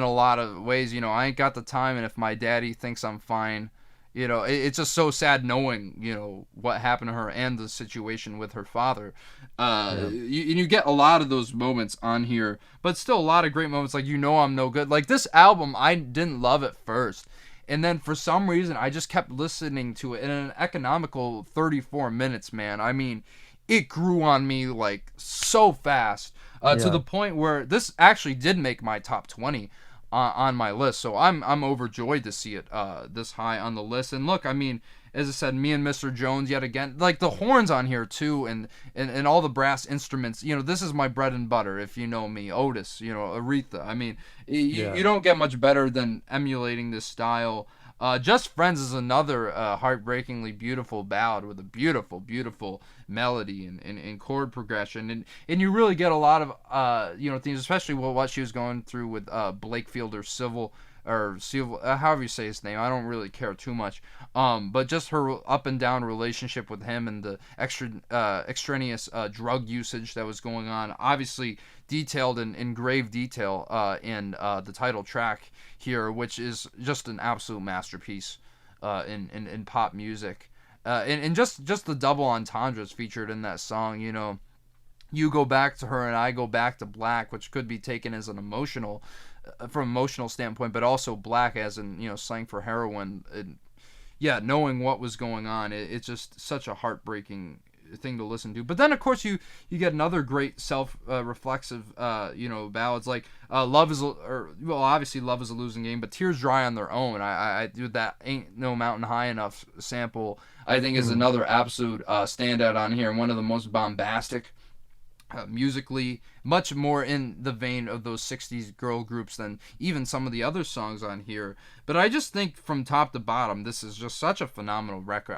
a lot of ways. I ain't got the time, and if my daddy thinks I'm fine. It's just so sad knowing, what happened to her and the situation with her father. You get a lot of those moments on here, but still a lot of great moments, like, I'm no good. Like, this album, I didn't love at first. And then for some reason, I just kept listening to it in an economical 34 minutes, man. I mean, it grew on me, like, so fast, to the point where this actually did make my top 20. On my list, so I'm overjoyed to see it this high on the list. And look, I mean, as I said, me and Mr. Jones yet again. Like the horns on here too, and all the brass instruments. This is my bread and butter. If you know me, Otis. Aretha. I mean, you don't get much better than emulating this style. Just Friends is another heartbreakingly beautiful ballad with a beautiful, beautiful melody and chord progression, and you really get a lot of themes, especially what she was going through with Blakefield or Civil however you say his name. I don't really care too much. But just her up and down relationship with him and the extraneous drug usage that was going on, obviously detailed in grave detail in the title track here, which is just an absolute masterpiece in pop music. And just the double entendres featured in that song, you go back to her and I go back to black, which could be taken as an emotional, from an emotional standpoint, but also black as in, slang for heroin. And yeah, knowing what was going on, it's just such a heartbreaking thing to listen to. But then of course you get another great self-reflexive ballads like obviously Love is a Losing Game, but Tears Dry on Their Own. I do that Ain't No Mountain High Enough sample, I think is another absolute standout on here, and one of the most bombastic, musically, much more in the vein of those 60s girl groups than even some of the other songs on here. But I just think from top to bottom, this is just such a phenomenal record.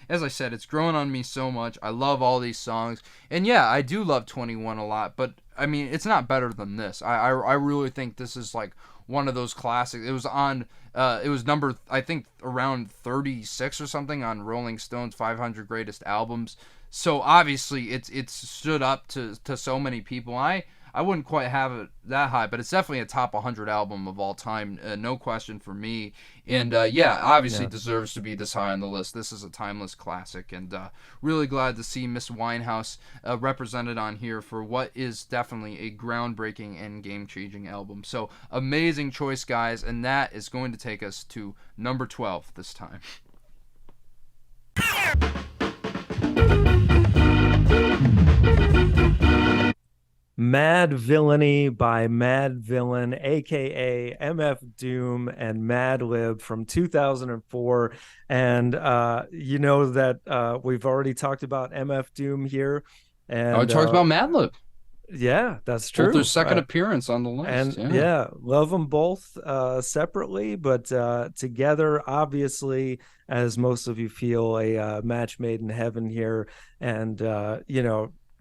As I said, it's grown on me so much. I love all these songs. And yeah, I do love 21 a lot, but I mean, it's not better than this. I really think this is like one of those classics. It was on, it was number, I think, around 36 or something on Rolling Stone's 500 Greatest Albums. So obviously it's stood up to so many people. I wouldn't quite have it that high, but it's definitely a top 100 album of all time, no question for me. And obviously deserves to be this high on the list. This is a timeless classic, and really glad to see Miss Winehouse represented on here for what is definitely a groundbreaking and game-changing album. So amazing choice, guys, and that is going to take us to number 12 this time. Mad Villainy by Mad Villain, aka MF Doom and Madlib from 2004. And you know that we've already talked about MF Doom here. And we talked about Madlib. Yeah, that's true. Both their second appearance on the list. And love them both separately, but together, obviously, as most of you feel, a match made in heaven here. And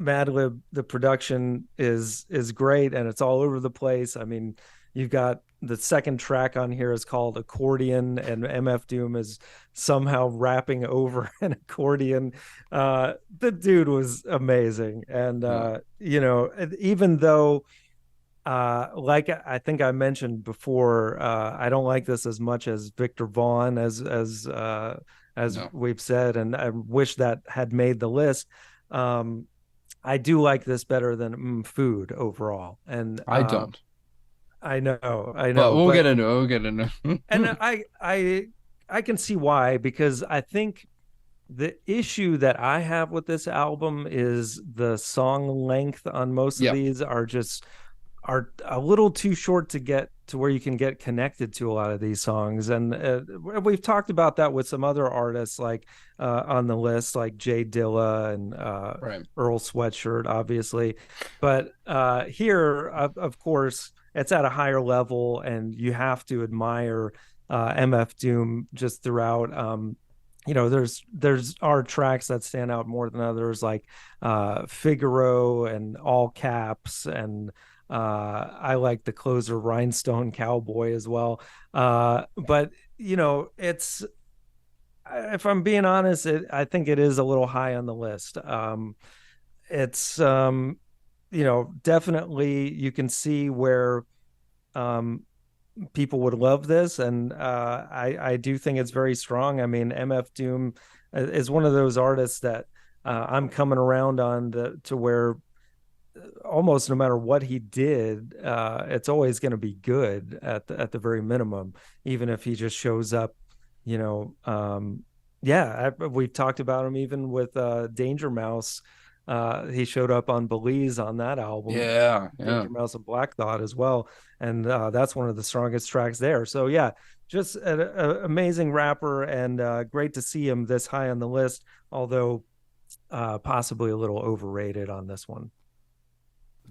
Madlib, the production is great, and it's all over the place. I mean, you've got the second track on here is called Accordion, and MF Doom is somehow rapping over an accordion. The dude was amazing. And, even though, like I think I mentioned before, I don't like this as much as Victor Vaughn, as we've said, and I wish that had made the list. I do like this better than Food overall. And I don't. I know. But we'll get into it. And I can see why, because I think the issue that I have with this album is the song length on most of these are a little too short to get to where you can get connected to a lot of these songs. And we've talked about that with some other artists like on the list, like Jay Dilla and Earl Sweatshirt, obviously. But here, of course, it's at a higher level, and you have to admire MF Doom just throughout. There's our tracks that stand out more than others, like Figaro and All Caps, and I like the closer Rhinestone Cowboy as well. But it's, if I'm being honest, I think it is a little high on the list. It's definitely you can see where people would love this, and I do think it's very strong. I mean, MF Doom is one of those artists that I'm coming around on to where almost no matter what he did, it's always going to be good at the very minimum, even if he just shows up. We've talked about him even with Danger Mouse. He showed up on Belize on that album. Danger Mouse and Black Thought as well, and that's one of the strongest tracks there. So just an amazing rapper, and great to see him this high on the list, although possibly a little overrated on this one.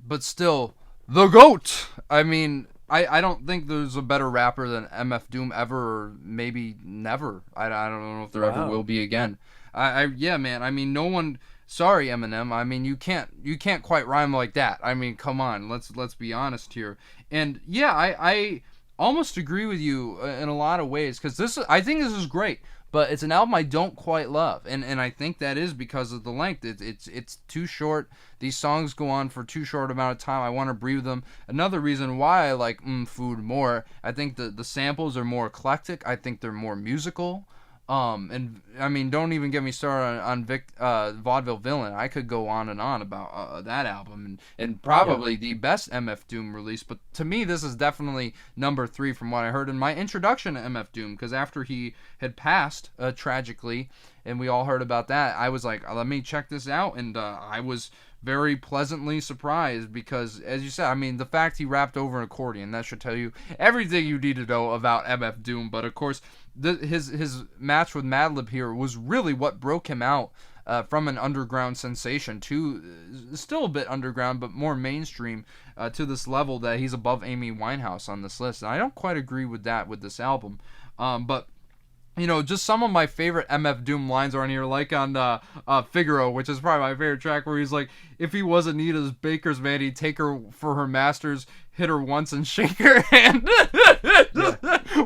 But still, the GOAT! I mean, I don't think there's a better rapper than MF Doom ever, or maybe never. I don't know if there ever will be again. Yeah, man. I mean, no one. Sorry, Eminem. I mean, you can't quite rhyme like that. I mean, come on. Let's be honest here. And yeah, I almost agree with you in a lot of ways, because I think this is great. But it's an album I don't quite love, and I think that is because of the length. It's too short. These songs go on for too short amount of time. I want to breathe them. Another reason why I like Food more, I think the samples are more eclectic. I think they're more musical. And I mean, don't even get me started on Vaudeville Villain. I could go on and on about that album, and probably the best MF Doom release. But to me, this is definitely number 3 from what I heard in my introduction to MF Doom. Because after he had passed tragically, and we all heard about that, I was like, let me check this out, and I was very pleasantly surprised, because, as you said, I mean, the fact he rapped over an accordion, that should tell you everything you need to know about MF Doom. But of course, his match with Madlib here was really what broke him out from an underground sensation to still a bit underground, but more mainstream, to this level that he's above Amy Winehouse on this list. And I don't quite agree with that with this album, but you know, just some of my favorite MF Doom lines are on here, like on Figaro, which is probably my favorite track, where he's like, if he was Anita's baker's man, he'd take her for her masters, hit her once and shake her hand.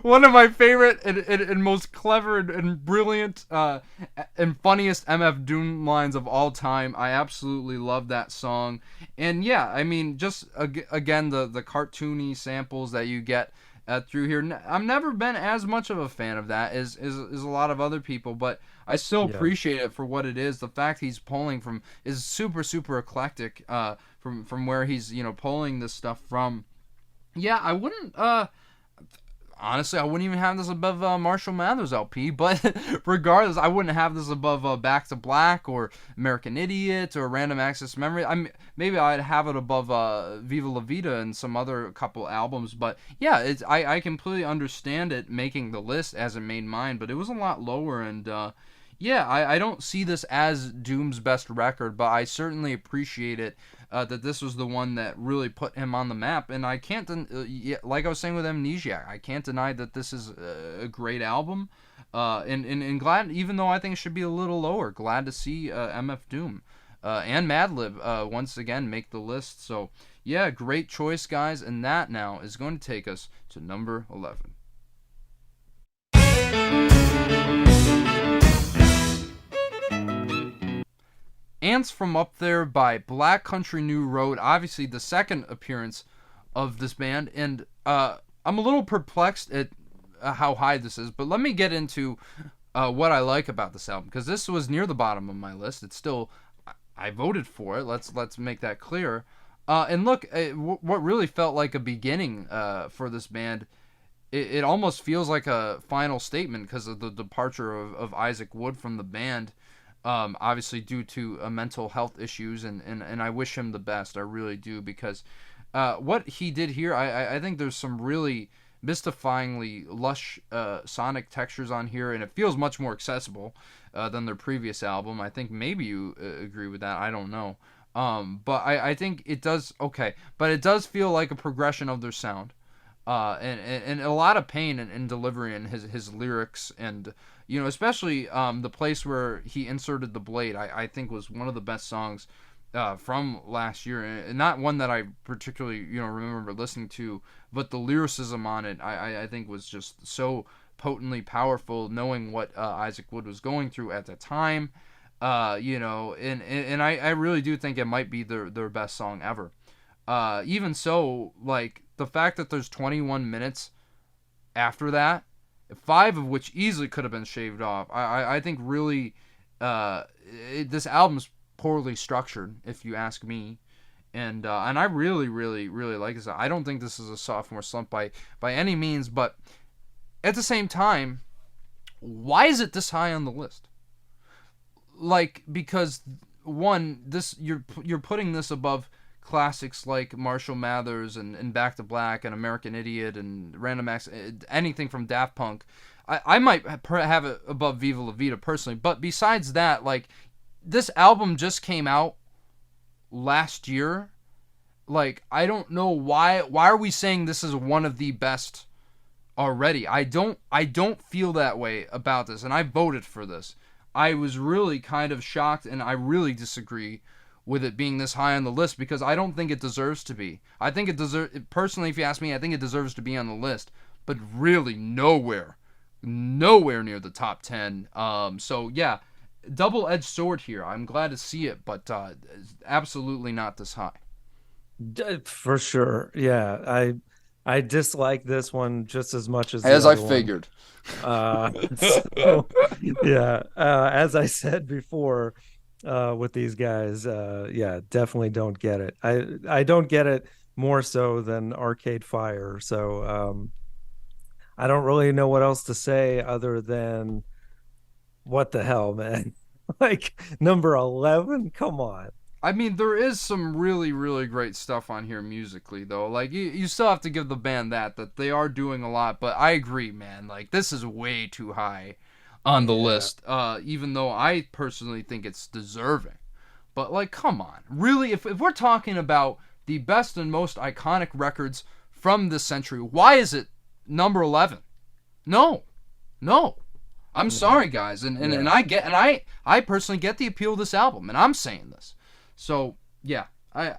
One of my favorite and most clever and brilliant and funniest MF Doom lines of all time. I absolutely love that song. And yeah, I mean, just again, the cartoony samples that you get through here. I've never been as much of a fan of that as a lot of other people, but I still appreciate it for what it is. The fact he's pulling from is super, super eclectic from where he's, you know, pulling this stuff from. Yeah, I wouldn't honestly, I wouldn't even have this above Marshall Mathers LP, but regardless, I wouldn't have this above Back to Black or American Idiot or Random Access Memory. Maybe I'd have it above Viva La Vida and some other couple albums, but yeah, I completely understand it making the list as it made mine, but it was a lot lower, and yeah, I don't see this as Doom's best record, but I certainly appreciate it. That this was the one that really put him on the map, and I can't, like I was saying with Amnesiac, I can't deny that this is a great album, and glad, even though I think it should be a little lower, glad to see MF Doom and Madlib once again make the list. So yeah, great choice, guys, and that now is going to take us to number 11. Ants from Up There by Black Country New Road, obviously the second appearance of this band, and I'm a little perplexed at how high this is, but let me get into what I like about this album, because this was near the bottom of my list. It's still, I voted for it, let's make that clear. And look, what really felt like a beginning for this band, it almost feels like a final statement because of the departure of Isaac Wood from the band. Obviously due to mental health issues, and I wish him the best. I really do, because what he did here, I think there's some really mystifyingly lush sonic textures on here, and it feels much more accessible than their previous album. I think maybe you agree with that. I don't know. But I think it does, okay, but it does feel like a progression of their sound. And a lot of pain in delivery in his lyrics, and you know, especially the place where he inserted the blade, I think was one of the best songs from last year, and not one that I particularly, you know, remember listening to, but the lyricism on it I think was just so potently powerful, knowing what Isaac Wood was going through at the time, you know, and I really do think it might be their best song ever. Even so, like, the fact that there's 21 minutes after that, 5 of which easily could have been shaved off, I think really this album's poorly structured, if you ask me. And I really, really, really like this. I don't think this is a sophomore slump by any means, but at the same time, why is it this high on the list? Like, because one, this you're putting this above classics like Marshall Mathers and Back to Black and American Idiot and Random Acts, anything from Daft Punk, I might have it above Viva La Vida personally. But besides that, like, this album just came out last year. Like, I don't know why are we saying this is one of the best already. I don't feel that way about this, and I voted for this. I was really kind of shocked, and I really disagree with it being this high on the list because I don't think it deserves to be. I think it deserves, personally, if you ask me, I think it deserves to be on the list, but really nowhere near the top 10. So yeah, double-edged sword here. I'm glad to see it, but absolutely not this high. For sure. Yeah. I dislike this one just as much as the As I other one. figured. So, yeah. As I said before, with these guys, yeah, definitely don't get it. I don't get it more so than Arcade Fire. So I don't really know what else to say other than what the hell, man. Like number 11, come on. I mean, there is some really, really great stuff on here musically, though. Like, you still have to give the band that they are doing a lot. But I agree, man. Like, this is way too high on the list, even though I personally think it's deserving. But, like, come on. Really, if we're talking about the best and most iconic records from this century, why is it number 11? No. I'm sorry, guys. And I personally get the appeal of this album, and I'm saying this. So yeah, it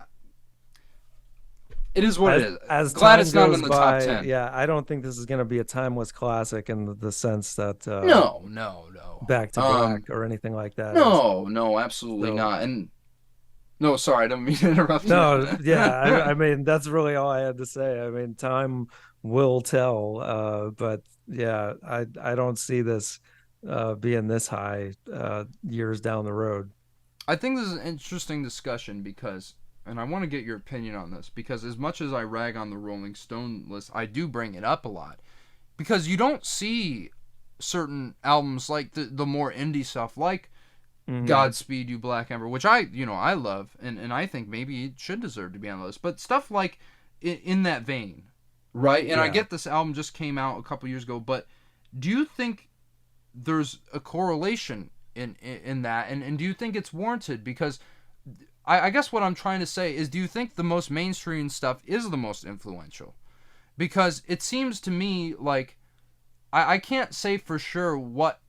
is what it is. As glad time it's not goes in the by, top 10. Yeah, I don't think this is going to be a timeless classic in the sense that No. Back to Black or anything like that. No, absolutely not. And no, sorry, I don't mean to interrupt you. No, yeah, I mean that's really all I had to say. I mean, time will tell, but yeah, I don't see this being this high years down the road. I think this is an interesting discussion because, and I want to get your opinion on this, because as much as I rag on the Rolling Stone list, I do bring it up a lot. Because you don't see certain albums like the more indie stuff, like Godspeed You Black Emperor, which I love, and I think maybe it should deserve to be on the list. But stuff like in that vein, right? And I get this album just came out a couple years ago, but do you think there's a correlation in that, and do you think it's warranted? Because I guess what I'm trying to say is, do you think the most mainstream stuff is the most influential? Because it seems to me like I can't say for sure what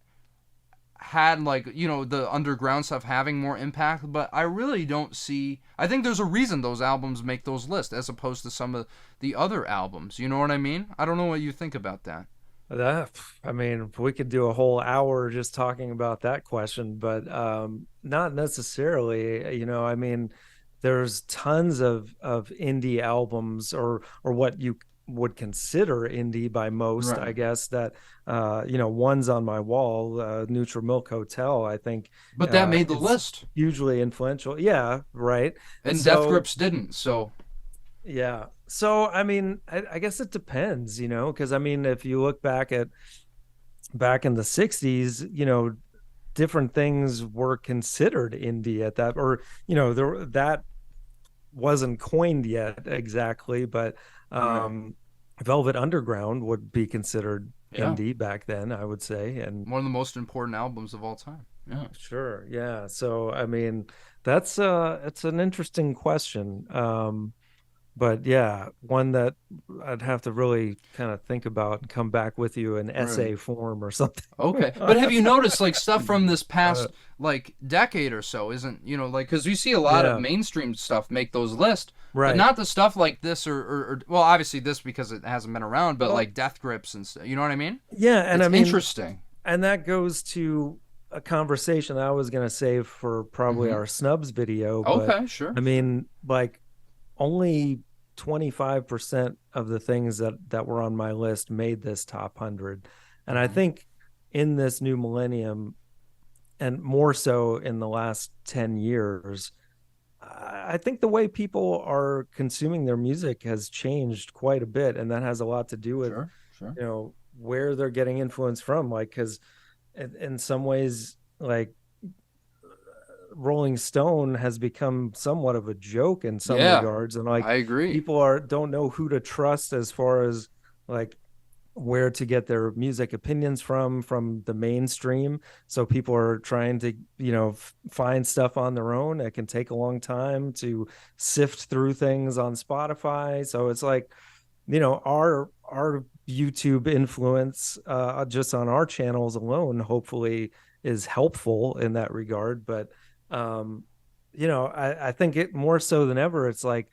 had, like, the underground stuff having more impact, but I really don't see. I think there's a reason those albums make those lists as opposed to some of the other albums. You know what I mean? I don't know what you think about that. I mean, we could do a whole hour just talking about that question, but not necessarily. I mean, there's tons of indie albums or what you would consider indie by most, Right. I guess, that one's on my wall, Neutral Milk Hotel, I think. But that made the list. Hugely influential. Yeah, right. And so, Death Grips didn't, so. Yeah. So, I mean, I guess it depends, because I mean, if you look back in the 60s, different things were considered indie at that, or, that wasn't coined yet exactly, but Velvet Underground would be considered indie back then, I would say. And one of the most important albums of all time. Yeah. Sure. Yeah. So, I mean, it's an interesting question. But yeah, one that I'd have to really kind of think about and come back with you in essay form or something. Okay. But have you noticed, like, stuff from this past, like, decade or so isn't, like, because you see a lot of mainstream stuff make those lists, right? But not the stuff like this or well, obviously this because it hasn't been around, but like Death Grips and stuff. You know what I mean? Yeah. And it's I mean, interesting. And that goes to a conversation I was going to save for probably our snubs video. Okay, sure. I mean, like, only 25% of the things that were on my list made this top 100. And I think in this new millennium, and more so in the last 10 years, I think the way people are consuming their music has changed quite a bit. And that has a lot to do with, where they're getting influence from. Like, because in some ways, like, Rolling Stone has become somewhat of a joke in some Yeah, regards, and like I agree. people don't know who to trust as far as like where to get their music opinions from the mainstream. So people are trying to, find stuff on their own. It can take a long time to sift through things on Spotify. So it's like, our YouTube influence, just on our channels alone, hopefully is helpful in that regard. But I think it more so than ever, it's like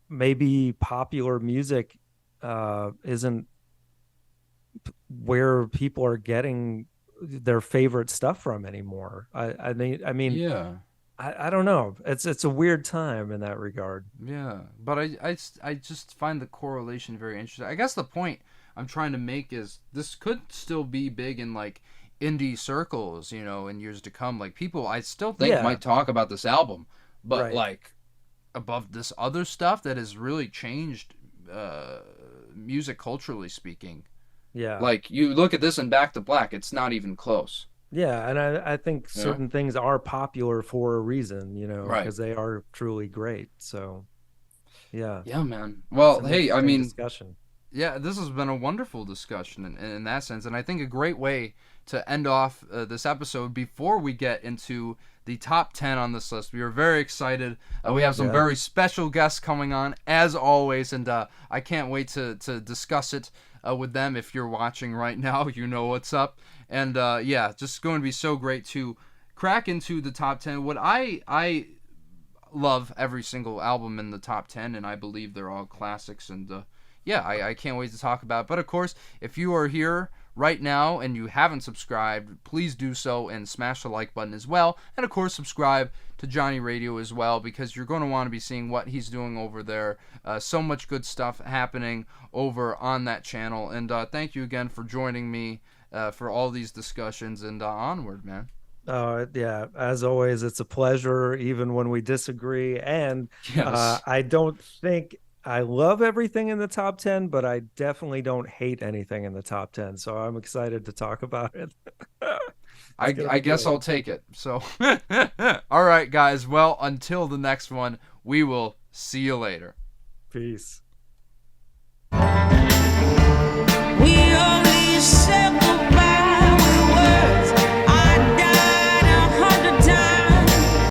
maybe popular music isn't where people are getting their favorite stuff from anymore. I mean, Yeah. I don't know. It's a weird time in that regard. Yeah, but I just find the correlation very interesting. I guess the point I'm trying to make is this could still be big in like indie circles, in years to come. Like people I still think might talk about this album, but Right. like above this other stuff that has really changed music culturally speaking. Yeah. Like you look at this and Back to Black, it's not even close. Yeah, and I think Yeah. certain things are popular for a reason, Right. because they are truly great. So, yeah. Yeah, man. Well, It's an hey, I interesting mean, discussion. yeah, this has been a wonderful discussion in that sense, and I think a great way to end off this episode before we get into the top 10 on this list. We are very excited. We have some Yeah. very special guests coming on, as always, and I can't wait to discuss it with them. If you're watching right now, you know what's up. And yeah, just going to be so great to crack into the top 10. What I love every single album in the top 10, and I believe they're all classics, and yeah, I can't wait to talk about it. But of course, if you are here right now and you haven't subscribed, please do so and smash the like button as well. And of course, subscribe to Johnny Radio as well, because you're going to want to be seeing what he's doing over there. So much good stuff happening over on that channel. And thank you again for joining me for all these discussions, and onward, man. Yeah, as always, it's a pleasure, even when we disagree. And Yes. I don't think I love everything in the top 10, but I definitely don't hate anything in the top 10. So I'm excited to talk about it. I guess I'll take it. So, all right, guys. Well, until the next one, we will see you later. Peace. We only accept